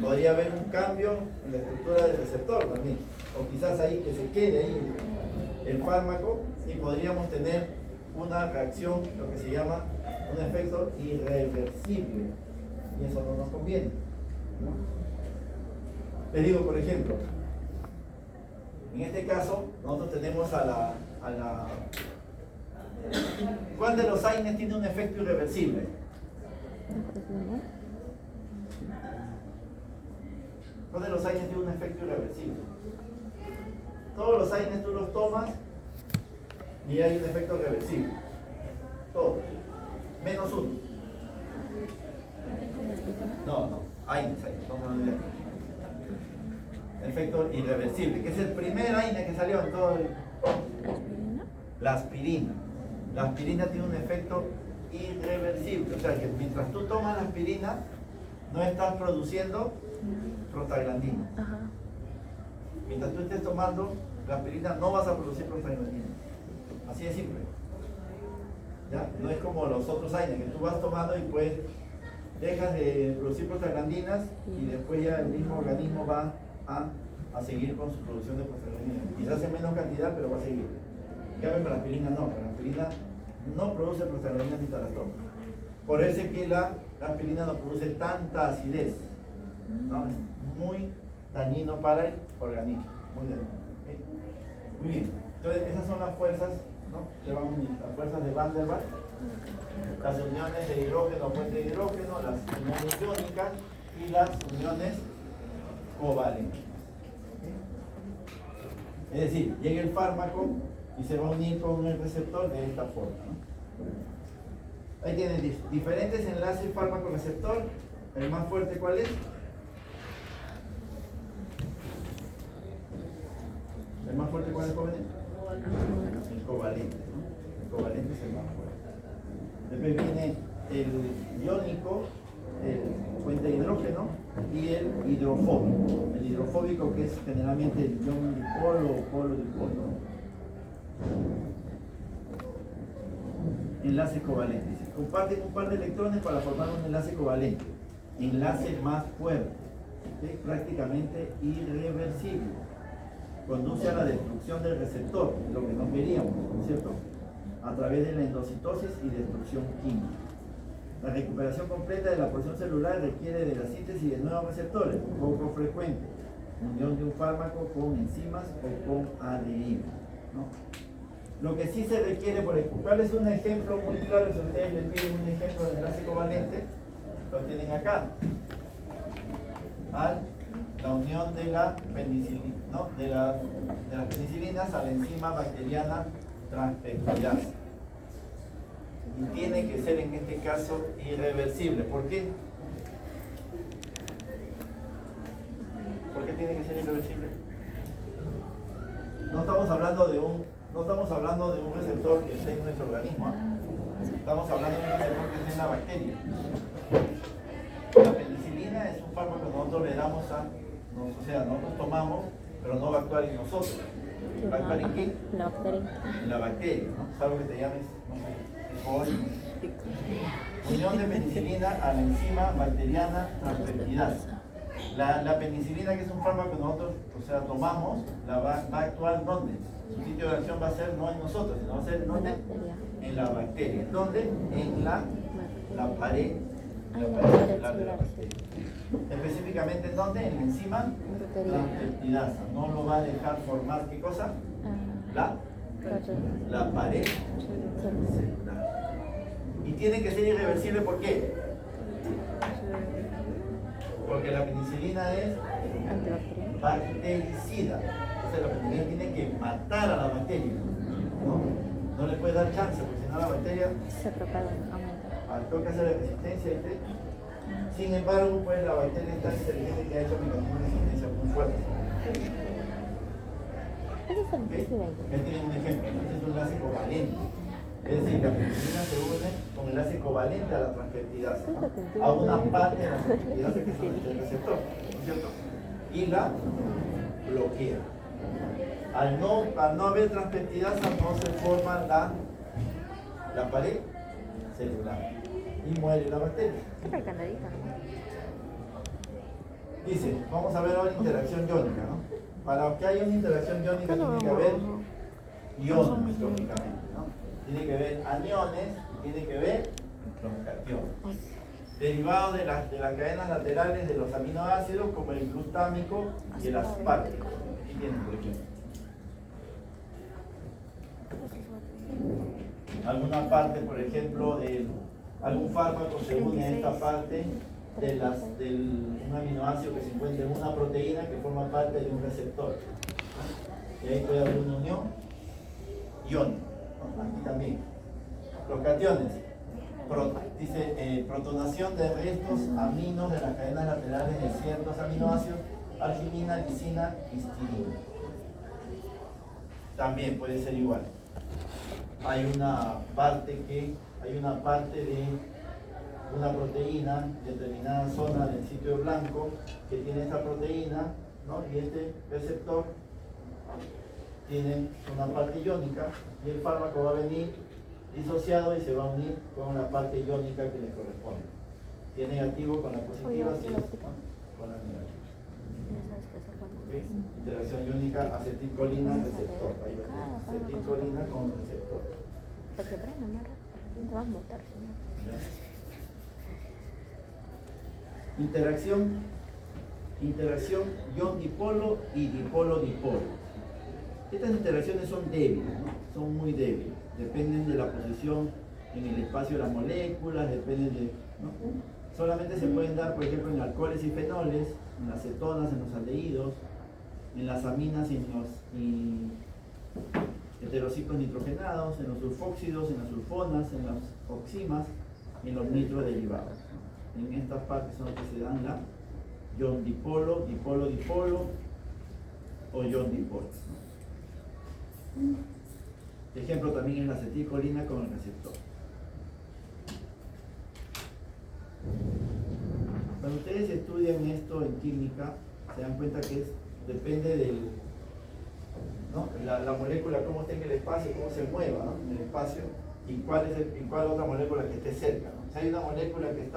podría haber un cambio en la estructura del receptor también. O quizás ahí que se quede ahí el fármaco y podríamos tener una reacción, lo que se llama un efecto irreversible. Y eso no nos conviene, ¿no? Les digo, por ejemplo, en este caso, nosotros tenemos ¿cuál de los AINES tiene un efecto irreversible? ¿Cuál de los AINES tiene un efecto irreversible? Todos los AINES tú los tomas y hay un efecto reversible. Todos. Menos uno. No. AINES. Efecto irreversible, que es el primer AINE que salió en todo el... La aspirina. La aspirina tiene un efecto irreversible, o sea que mientras tú tomas la aspirina, no estás produciendo prostaglandina. Mientras tú estés tomando la aspirina, no vas a producir prostaglandina. Así de simple. ¿Ya? No es como los otros AINES que tú vas tomando y pues dejas de producir prostaglandinas y después ya el mismo organismo va a seguir con su producción de prostaglandina. Quizás en menos cantidad, pero va a seguir. En cambio, con la aspirina no, con la aspirina no produce prostaglandina ni talatón. Por eso es que la aspirina no produce tanta acidez, ¿no? Es muy dañino para el organismo. Muy dañino. Muy bien. Entonces, esas son las fuerzas ¿no? Se van a unir las fuerzas de Van der Waals, las uniones de hidrógeno, puente de hidrógeno, las uniones iónicas y las uniones covalentes. Es decir, llega el fármaco y se va a unir con el receptor de esta forma, ¿no? Ahí tienen diferentes enlaces fármaco-receptor. ¿El más fuerte cuál es? ¿El más fuerte cuál es, jóvenes? El covalente, ¿no? El covalente es el más fuerte. Después viene el iónico, el puente de hidrógeno y el hidrofóbico. El hidrofóbico, que es generalmente el ion dipolo o polo dipolo. Enlace covalente. Se comparten un par de electrones para formar un enlace covalente. Enlace más fuerte, ¿sí? Prácticamente irreversible. Conduce a la destrucción del receptor, lo que no queríamos, ¿no es cierto? A través de la endocitosis y destrucción química. La recuperación completa de la porción celular requiere de la síntesis de nuevos receptores, poco frecuente, unión de un fármaco con enzimas o con ADN, ¿no? Lo que sí se requiere, por ejemplo, ¿cuál es un ejemplo muy claro? Si ustedes les piden un ejemplo de enlace covalente, lo tienen acá. La unión de la penicilina, ¿no? de las penicilinas a la enzima bacteriana transpeptidasa. Y tiene que ser en este caso irreversible. ¿Por qué? ¿Por qué tiene que ser irreversible? No estamos hablando de un receptor que esté en nuestro organismo, ¿eh? Estamos hablando de un receptor que esté en la bacteria. La penicilina es un fármaco que nosotros le damos nosotros tomamos, pero no va a actuar en nosotros. ¿Va a actuar en quién? La bacteria. En la bacteria, ¿no? Salvo que te llames, no sé, unión de penicilina a la enzima bacteriana transpeptidasa. La penicilina, que es un fármaco que nosotros, tomamos, va a actuar ¿dónde? Su sitio de acción va a ser no en nosotros, sino va a ser ¿dónde? En la bacteria. ¿Dónde? En la pared. La bacteria. Específicamente ¿en dónde? En la enzima transpeptidasa. No lo va a dejar formar, ¿qué cosa? La pared celular. Y tiene que ser irreversible, ¿por qué? Porque la penicilina es bactericida. Entonces la penicilina tiene que matar a la bacteria, ¿no? No le puede dar chance, porque si no la bacteria Se propaga, aumenta. toca hacer la resistencia, ¿viste? Sin embargo, pues la bacteria es tan inteligente que ha hecho mecanismos de resistencia muy fuertes. Ese es el ¿Okay? principio. Aquí tienen un ejemplo, este es un enlace covalente. Es decir, la penicilina se une con enlace covalente a la transpeptidasa, ¿no? A una parte de la transpeptidasa que es el receptor, ¿no es cierto? Y la bloquea. Al no haber transpeptidasa no se forma la pared celular y muere la bacteria. Súper candadita, Dice, vamos a ver ahora interacción iónica, ¿no? Para que haya una interacción iónica tiene que haber iones, lógicamente, ¿no? Tiene que haber aniones y tiene que haber los cationes. Derivados de las cadenas laterales de los aminoácidos, como el glutámico y el aspartámico. Aquí tienen, por ejemplo. Alguna parte, por ejemplo, algún fármaco se une a esta parte de un aminoácido que se encuentra en una proteína que forma parte de un receptor. Y ahí puede haber una unión iónica, ¿no? Aquí también. Los cationes. Dice protonación de restos aminos de las cadenas laterales de ciertos aminoácidos, arginina, lisina, histidina. También puede ser igual. Hay una parte de una proteína en determinada zona del sitio blanco que tiene esta proteína, ¿no? Y este receptor tiene una parte iónica y el fármaco va a venir disociado y se va a unir con la parte iónica que le corresponde. Si es negativo con la positiva, si es con la negativa. ¿Okay? Interacción iónica acetilcolina receptor. Ahí va a ser acetilcolina con receptor. Porque prende, ¿no? Te vas a botar, señor. Interacción ion-dipolo y dipolo-dipolo. Estas interacciones son débiles, ¿no? Son muy débiles. dependen de la posición en el espacio de las moléculas, dependen de, ¿no? Solamente se pueden dar, por ejemplo, en alcoholes y fenoles, en las cetonas, en los aldehídos, en las aminas y en los heterocitos nitrogenados, en los sulfóxidos, en las sulfonas, en las oximas y en los nitroderivados, ¿no? En estas partes son las que se dan la ion dipolo, dipolo, dipolo o ion dipolo, ¿no? Ejemplo también es la acetilcolina con el receptor. Cuando ustedes estudian esto en química, se dan cuenta que depende del, ¿no? la molécula, cómo está en el espacio, cómo se mueva, ¿no? En el espacio, y cuál otra molécula que esté cerca, ¿no? Si hay una molécula que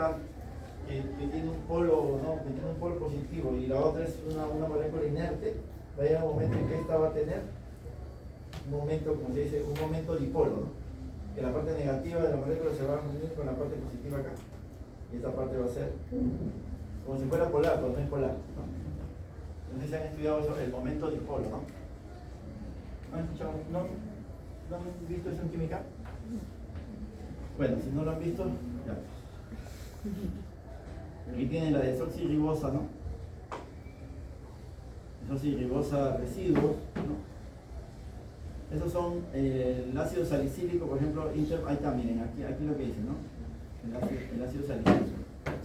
tiene un polo, ¿no? Que tiene un polo positivo y la otra es una molécula inerte, va a llegar un momento en que esta va a tener un momento, como se dice, un momento dipolo, ¿no? Que la parte negativa de la molécula se va a unir con la parte positiva acá. Y esta parte va a ser como si fuera polar, pero no es polar, ¿no? Entonces se han estudiado eso, el momento dipolo, ¿no? ¿No han escuchado? ¿No han visto eso en química? Bueno, si no lo han visto, ya. Aquí tienen la desoxirribosa, ¿no? Desoxirribosa residuos, ¿no? Esos son el ácido salicílico, por ejemplo, ahí también, aquí lo que dice, ¿no? El ácido salicílico.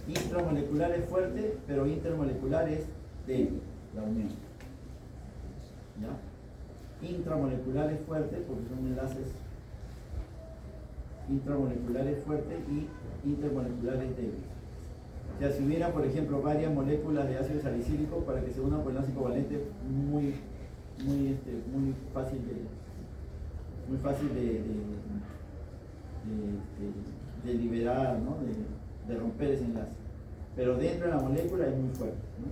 Intramolecular es fuerte, pero intermolecular es débil, la unión. ¿Ya? Intramolecular es fuerte porque son enlaces intramoleculares fuertes y intermoleculares débiles. O sea, si hubiera, por ejemplo, varias moléculas de ácido salicílico, para que se unan por enlace covalente, muy fácil de liberar, ¿no? de romper ese enlace. Pero dentro de la molécula es muy fuerte, ¿no?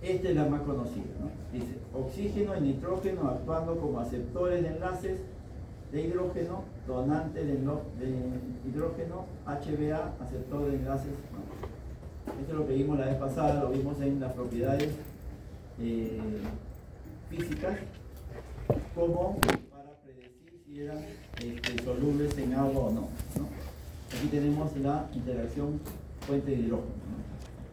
Esta es la más conocida, ¿no? Dice, oxígeno y nitrógeno actuando como aceptores de enlaces de hidrógeno, donante de hidrógeno, HBA, aceptor de enlaces, ¿no? Esto es lo que vimos la vez pasada, lo vimos en las propiedades físicas, como para predecir si eran solubles en agua o no, ¿no? Aquí tenemos la interacción fuente de hidrógeno, ¿no?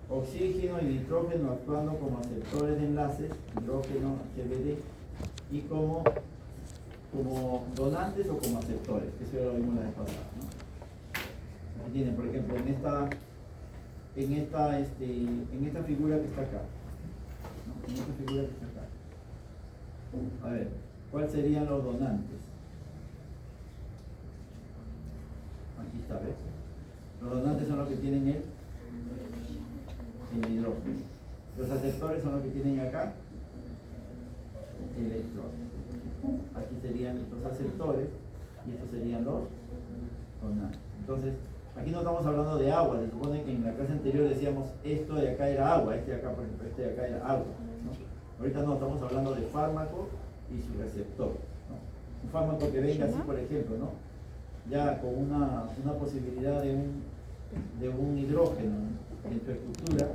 Oxígeno y nitrógeno actuando como aceptores de enlaces, hidrógeno, HBD, y como donantes o como aceptores, que eso ya lo vimos la vez pasada, ¿no? Aquí tienen, por ejemplo, en esta figura que está acá, ¿no? En esta figura que está acá. A ver, ¿cuáles serían los donantes? Aquí está, ¿ves? Los donantes son los que tienen el hidrógeno. Los aceptores son los que tienen acá el electrón. Aquí serían los aceptores y estos serían los donantes. Entonces, aquí no estamos hablando de agua. Se supone que en la clase anterior decíamos esto de acá era agua, este de acá, por ejemplo, este de acá era agua, ¿no? Ahorita no, estamos hablando de fármaco y su receptor, ¿no? Un fármaco que venga así, por ejemplo, ¿no? Ya con una posibilidad de un hidrógeno en su estructura,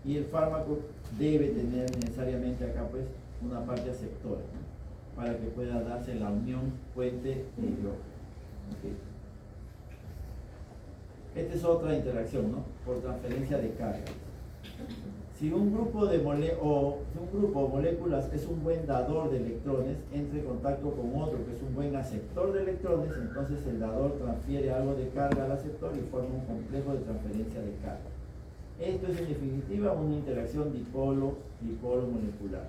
y el fármaco debe tener necesariamente acá pues una parte aceptora, ¿no? Para que pueda darse la unión fuente de hidrógeno. ¿Okay? Esta es otra interacción, ¿no? Por transferencia de carga. Si un grupo de moléculas es un buen dador de electrones, entra en contacto con otro que es un buen aceptor de electrones, entonces el dador transfiere algo de carga al aceptor y forma un complejo de transferencia de carga. Esto es en definitiva una interacción dipolo-dipolo molecular,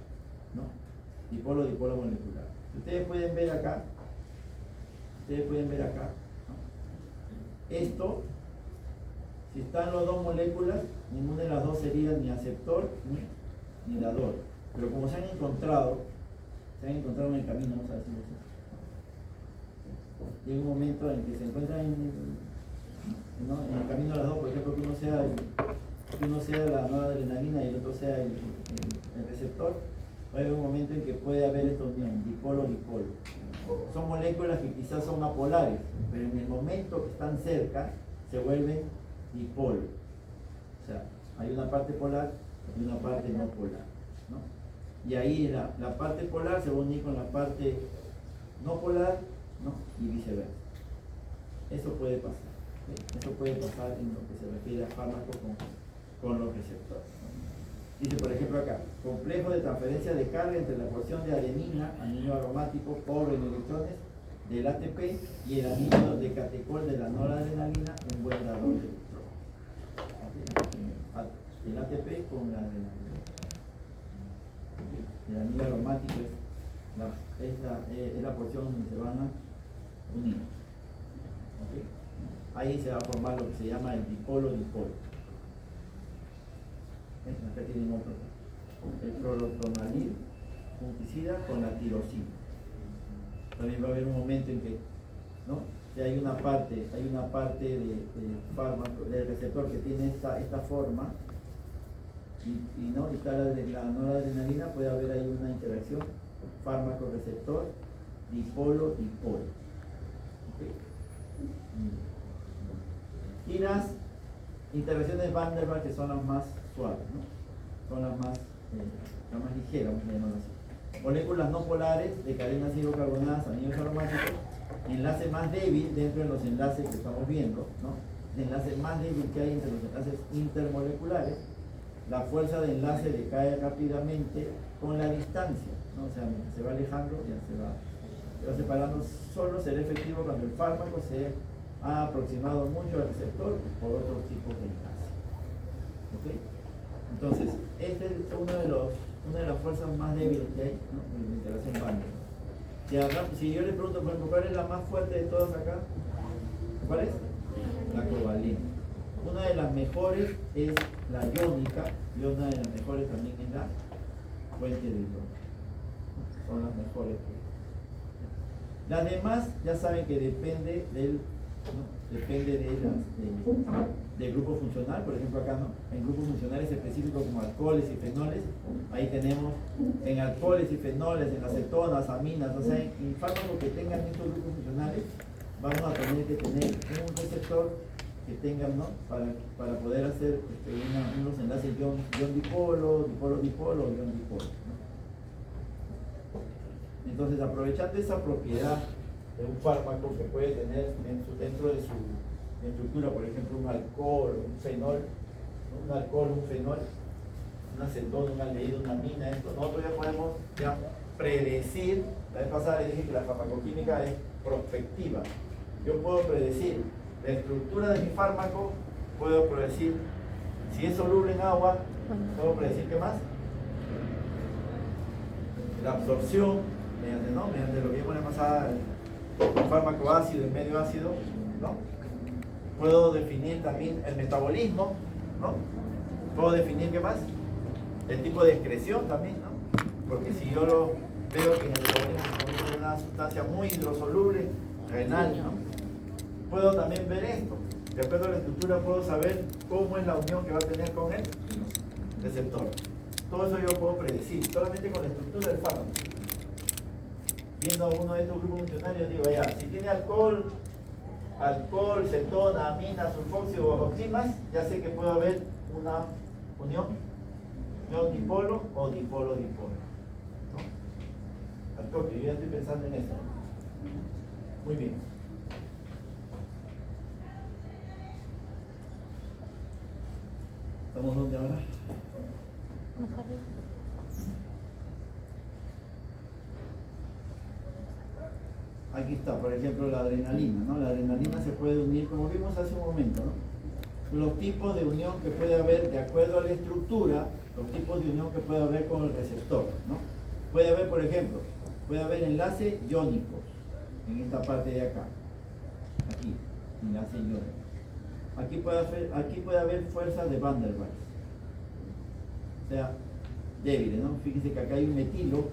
¿no? Dipolo-dipolo molecular. Ustedes pueden ver acá, ¿no? Esto, si están las dos moléculas, ninguna de las dos sería ni aceptor ni dador. Pero como se han encontrado en el camino, vamos a decirlo así. Llega un momento en que se encuentran en el camino las dos, por ejemplo, que uno sea la nueva adrenalina y el otro sea el receptor. Va a haber un momento en que puede haber esta unión, dipolo-dipolo. Son moléculas que quizás son apolares, pero en el momento que están cerca se vuelven dipolo. O sea, hay una parte polar y una parte no polar, ¿no? y ahí la parte polar se va a unir con la parte no polar, ¿no? Y viceversa. Eso puede pasar. ¿Sí? Eso puede pasar en lo que se refiere a fármacos con los receptores. Dice, por ejemplo, acá, complejo de transferencia de carga entre la porción de adenina, anillo aromático, pobre en electrones, del ATP y el anillo de catecol de la noradrenalina, un buen dador de electrones. El ATP con la adrenalina. El anillo aromático es la porción donde se van a unir. ¿Okay? Ahí se va a formar lo que se llama el dipolo-dipolo. Acá tienen otro. El clorotonalil fungicida con la tirosina. También va a haber un momento en que, ¿no? Si hay una parte de fármaco, del receptor que tiene esta forma, y no, y está la noradrenalina, puede haber ahí una interacción fármaco-receptor, dipolo-dipolo. ¿Okay? Y las interacciones Van der Waals, que son las más suaves, ¿no? Son las más ligeras, vamos a llamarlo así. Moléculas no polares de cadenas hidrocarbonadas, anillos aromáticos, enlace más débil dentro de los enlaces que estamos viendo, ¿no? El enlace más débil que hay entre los enlaces intermoleculares. La fuerza de enlace decae rápidamente con la distancia, ¿no? O sea, mientras se va alejando, ya se va separando. Solo será efectivo cuando el fármaco se ha aproximado mucho al receptor por otros tipos de enlace. ¿Okay? Entonces, este es una de las fuerzas más débiles que hay, ¿no? En la interacción Van der Waals. Si yo le pregunto, por ejemplo, ¿cuál es la más fuerte de todas acá? ¿Cuál es? La covalente. Una de las mejores es la iónica, y una de las mejores también es la fuente de hidrógeno. Son las mejores. Las demás ya saben que depende del grupo funcional. Por ejemplo, acá, ¿no? En grupos funcionales específicos como alcoholes y fenoles, ahí tenemos en alcoholes y fenoles, en acetonas, aminas, o sea, en fármacos que tengan estos grupos funcionales, vamos a tener que tener un receptor que tengan, ¿no? Para poder hacer unos enlaces ion-dipolo, dipolo-dipolo o ion-dipolo, ¿no? Entonces, aprovechando esa propiedad de un fármaco que puede tener dentro de su estructura, por ejemplo, un alcohol, un fenol, un alcohol, un fenol, un acetona, un aldehído, una amina, esto, nosotros ya podemos predecir. La vez pasada les dije que la farmacoquímica es prospectiva. Yo puedo predecir la estructura de mi fármaco, puedo predecir si es soluble en agua, puedo predecir qué más, la absorción mediante lo que vimos la vez pasada, el fármaco ácido y medio ácido, ¿no? Puedo definir también el metabolismo, ¿no? Puedo definir qué más, el tipo de excreción también, ¿no? Porque si yo veo que en el metabolismo es una sustancia muy hidrosoluble, renal, ¿no? Puedo también ver esto. De acuerdo a la estructura puedo saber cómo es la unión que va a tener con el receptor. Todo eso yo puedo predecir, solamente con la estructura del fármaco. Viendo uno de estos grupos funcionarios, digo, ya, si tiene alcohol, cetona, amina, sulfóxido o oximas, ya sé que puede haber una unión dipolo o dipolo-dipolo, ¿no? Al toque, yo ya estoy pensando en eso. Muy bien. ¿Estamos dónde ahora? Más arriba. Aquí está, por ejemplo, la adrenalina, ¿no? La adrenalina se puede unir, como vimos hace un momento, ¿no? Los tipos de unión que puede haber de acuerdo a la estructura, los tipos de unión que puede haber con el receptor, ¿no? Puede haber, por ejemplo, puede haber enlaces iónicos en esta parte de acá, aquí, enlace iónico. Aquí puede haber fuerzas de Van der Waals, o sea, débiles, ¿no? Fíjense que acá hay un metilo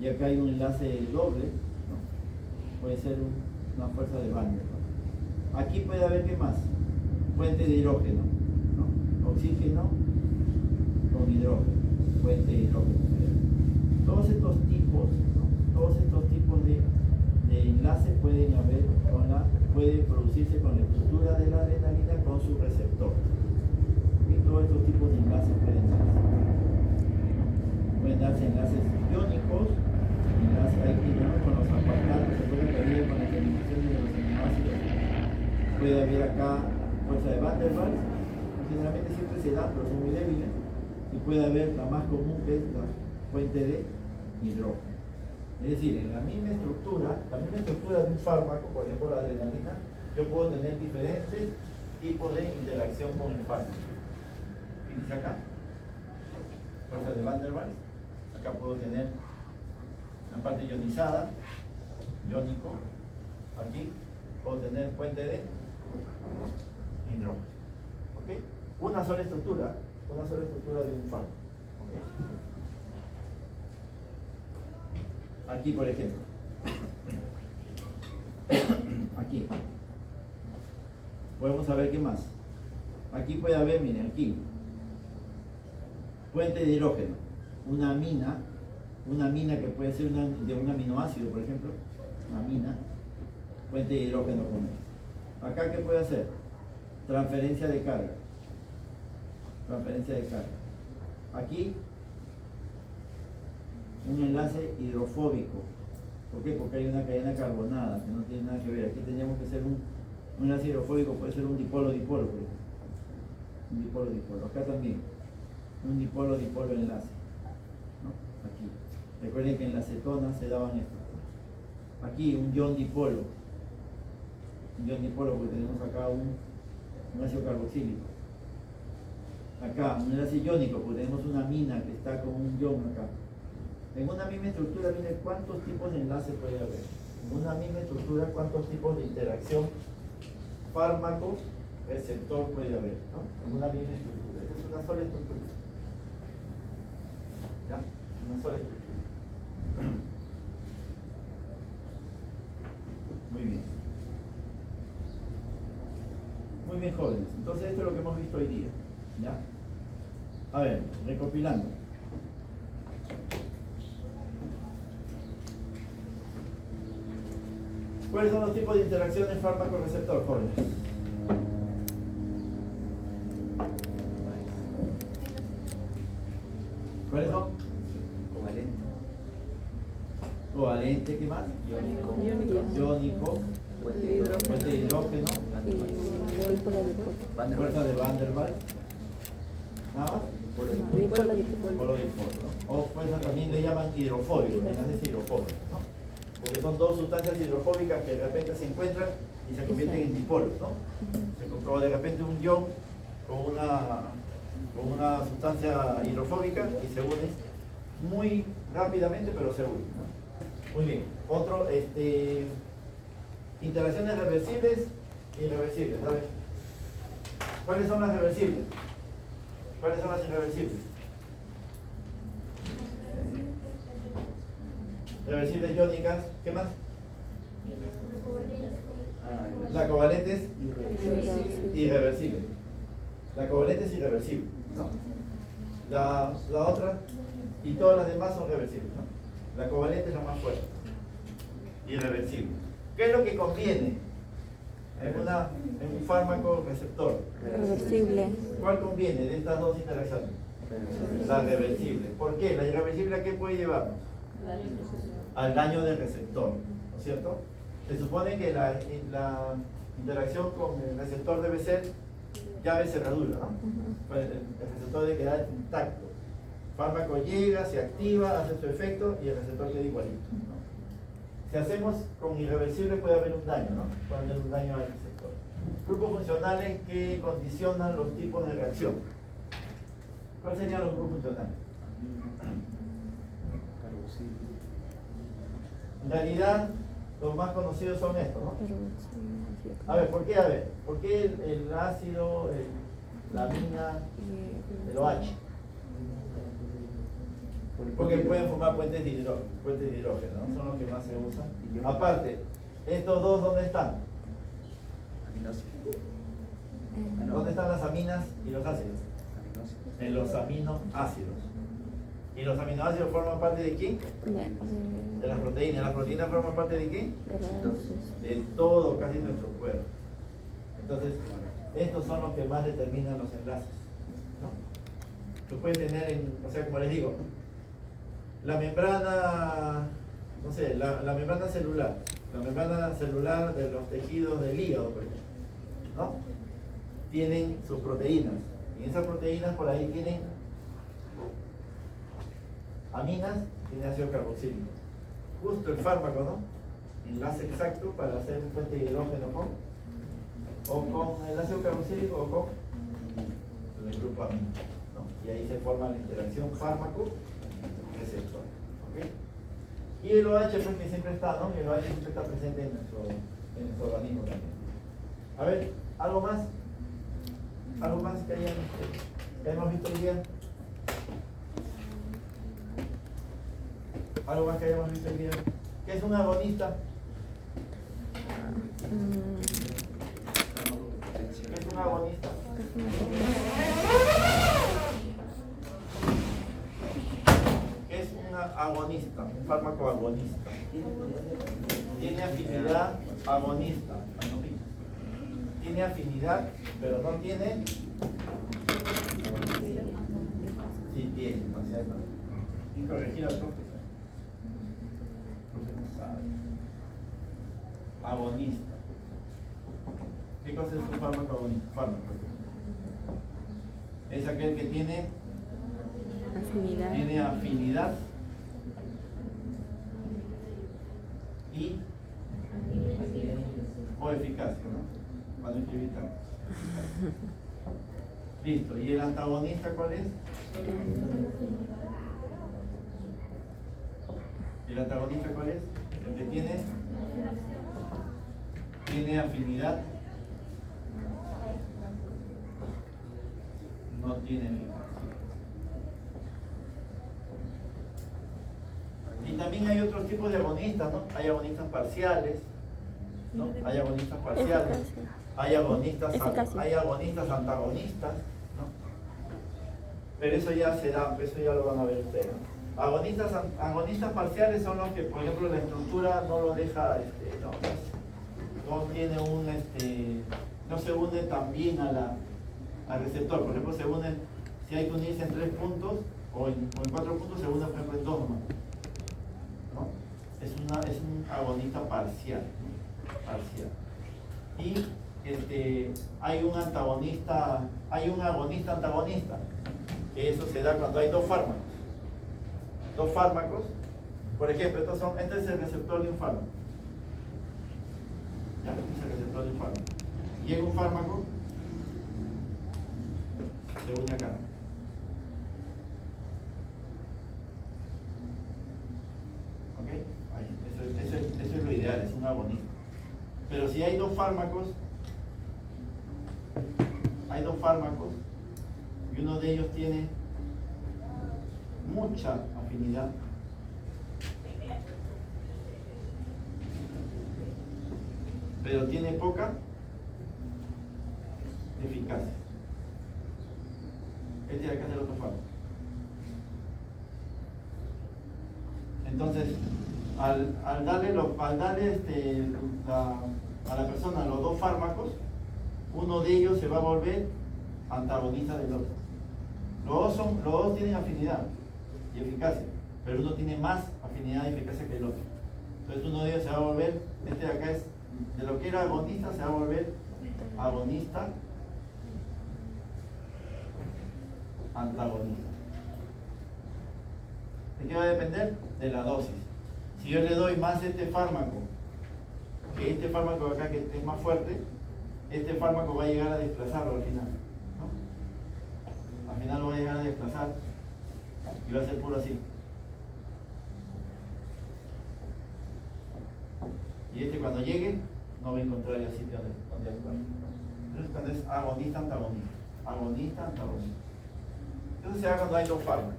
y acá hay un enlace doble, ¿no? Puede ser una fuerza de Van der Waals. Aquí puede haber, ¿qué más? Fuente de hidrógeno, ¿no? Oxígeno con hidrógeno, fuente de hidrógeno. Todos estos tipos, ¿no? Todos estos tipos de enlaces pueden haber puede producirse con la estructura de la adrenalina con su receptor. Y todos estos tipos de enlaces pueden ser. Bueno, pueden darse enlaces iónicos, enlaces alquilados con los apartados, se puede pedir con las eliminaciones de los aminoácidos. Puede haber acá fuerza de Van der Waals, generalmente siempre se dan, pero son muy débiles. Y puede haber la más común, que es la fuente de hidrógeno. Es decir, en la misma estructura de un fármaco, por ejemplo la adrenalina, yo puedo tener diferentes tipos de interacción con el fármaco. Fíjense acá, fuerza de Van der Waals. Acá puedo tener la parte ionizada, iónico. Aquí puedo tener fuente de hidrógeno. ¿Ok? Una sola estructura de un fármaco. ¿Ok? Aquí, por ejemplo. Aquí. Podemos saber qué más. Aquí puede haber, miren, aquí. Fuente de hidrógeno. Una amina que puede ser de un aminoácido, por ejemplo. Una amina. Fuente de hidrógeno común. Acá, ¿qué puede hacer? Transferencia de carga. Aquí, un enlace hidrofóbico. ¿Por qué? Porque hay una cadena carbonada que no tiene nada que ver. Aquí tendríamos que ser un enlace hidrofóbico, puede ser un dipolo-dipolo, por ejemplo. Un dipolo-dipolo. Acá también, un dipolo-dipolo enlace. ¿No? Aquí. Recuerden que en las cetonas se daban esto. Aquí, un ion dipolo. Un ion dipolo porque tenemos acá un ácido carboxílico. Acá, un enlace iónico porque tenemos una amina que está con un ion acá. En una misma estructura, miren cuántos tipos de enlaces puede haber. En una misma estructura, cuántos tipos de interacción fármaco-receptor puede haber, ¿no? En una misma estructura. Esta es una sola estructura. ¿Ya? Una sola estructura. Muy bien. Muy bien, jóvenes. Entonces, esto es lo que hemos visto hoy día. ¿Ya? A ver, recopilando. ¿Cuáles son los tipos de interacciones fármaco-receptor, jóvenes? ¿Cuáles son? Covalente, ¿qué más? Iónico. Fuente de hidrógeno. Fuerza de Van der Waals. ¿Nada más? Dipolo, ¿no? O fuerza también le llaman hidrofóbico, enlaces hidrofóbicos, ¿no? Porque son dos sustancias hidrofóbicas que de repente se encuentran y se convierten en dipolos, ¿no? O de repente un ion con una sustancia hidrofóbica y se une muy rápidamente, pero se une, ¿no? Muy bien. Otro, interacciones reversibles y irreversibles, ¿sabes? ¿Cuáles son las reversibles? ¿Cuáles son las irreversibles? Reversibles iónicas, ¿qué más? La covalente es irreversible. La covalente es irreversible, ¿no? La otra y todas las demás son reversibles, ¿no? La covalente es la más fuerte. Irreversible. ¿Qué es lo que conviene en un fármaco receptor? Reversible. ¿Cuál conviene de estas dos interacciones? La reversible. ¿Por qué? La irreversible, ¿a qué puede llevarnos? Al daño del receptor, ¿no es cierto? Se supone que la interacción con el receptor debe ser llave cerradura, ¿no? Pues el receptor debe quedar intacto. El fármaco llega, se activa, hace su efecto y el receptor queda igualito, ¿no? Si hacemos con irreversible puede haber un daño, ¿no? Puede haber un daño al receptor. Grupos funcionales que condicionan los tipos de reacción. ¿Cuáles serían los grupos funcionales? En realidad, los más conocidos son estos, ¿no? A ver, ¿por qué? ¿Por qué el ácido, la amina, el OH? Porque pueden formar puentes de hidrógeno, ¿no? Son los que más se usan. Aparte, ¿estos dos dónde están? ¿Dónde están las aminas y los ácidos? En los aminoácidos. ¿Y los aminoácidos forman parte de quién? De las proteínas. ¿Las proteínas forman parte de quién? De todo, casi nuestro cuerpo. Entonces, estos son los que más determinan los enlaces, ¿no? Tú puedes tener, o sea, como les digo, la membrana, no sé, la membrana celular de los tejidos del hígado, por ejemplo, ¿no? Tienen sus proteínas, y esas proteínas por ahí tienen aminas, tiene ácido carboxílico. Justo el fármaco, ¿no? Enlace exacto para hacer un puente de hidrógeno o con el ácido carboxílico o con el grupo amino, ¿no? Y ahí se forma la interacción fármaco-receptor, ¿ok? Y el OH, pues, que siempre está, ¿no? El OH siempre está presente en nuestro organismo también. A ver, ¿algo más? ¿Algo más que hayamos visto hoy día? ¿Algo más que hayamos visto hoy día? ¿Qué es un agonista? ¿Qué es un agonista? ¿Qué es un agonista? Un fármaco agonista. Tiene afinidad agonista. Tiene afinidad, pero no tiene. Sí tiene, o sea, no. Incorregido al profe. Agonista. ¿Qué cosa es un fármaco agonista? Fármaco. Es aquel que tiene afinidad y o eficacia, ¿no? Cuando escribí tanto. Listo. ¿Y el antagonista cuál es? ¿El antagonista cuál es? El que tiene afinidad, no tiene eficacia. Y también hay otros tipos de agonistas, ¿no? Hay agonistas parciales, ¿no? Hay agonistas parciales, hay agonistas antagonistas, ¿no? Pero eso ya se da, eso ya lo van a ver ustedes, ¿no? Agonistas parciales son los que, por ejemplo, la estructura no lo deja, no tiene no se une tan bien al receptor. Por ejemplo, se unen, si hay que unirse en 3 puntos o en 4 puntos, se unen, por ejemplo, en 2 nomás, ¿no? Es un agonista parcial, ¿no? Parcial. Y hay un agonista antagonista, que eso se da cuando hay dos fármacos. Por ejemplo, este es el receptor de un fármaco. ¿Ya? Este es el receptor de un fármaco. Llega un fármaco, se une acá. ¿Ok? Ahí. Eso es lo ideal, es un agonista. Pero si hay dos fármacos y uno de ellos tiene mucha afinidad, pero tiene poca eficacia. Este de acá es el otro fármaco. Entonces, al darle a la persona los dos fármacos, uno de ellos se va a volver antagonista del otro. Los dos tienen afinidad y eficacia, pero uno tiene más afinidad y eficacia que el otro. Entonces uno de ellos se va a volver, este de acá es, de lo que era agonista, se va a volver agonista antagonista. ¿De qué va a depender? De la dosis. Si yo le doy más este fármaco que este fármaco de acá, que es más fuerte, este fármaco va a llegar a desplazarlo al final, ¿no? Al final lo va a llegar a desplazar y va a ser puro así. Y cuando llegue no va a encontrar el sitio donde actuar. Entonces cuando es agonista antagonista, agonista antagonista. Entonces se da cuando hay dos fármacos.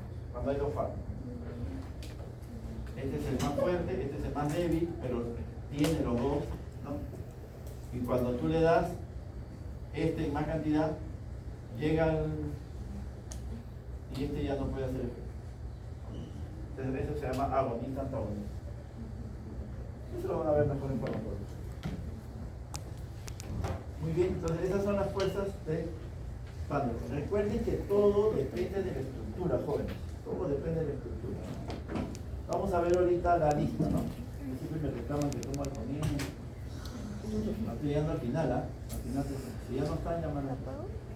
Este es el más fuerte, este es el más débil, pero tiene los dos, ¿no? Y cuando tú le das en más cantidad, llega y ya no puede hacer efecto. Entonces eso se llama agonista antagonista. Eso lo van a ver mejor en forma. Muy bien, entonces esas son las fuerzas de Van der Waals. Recuerden que todo depende de la estructura, jóvenes. Todo depende de la estructura. Vamos a ver ahorita la lista, ¿no? Siempre me reclaman que tomo alcoholismo. No estoy llegando al final, ¿ah? Al final, si ya no están, llaman a...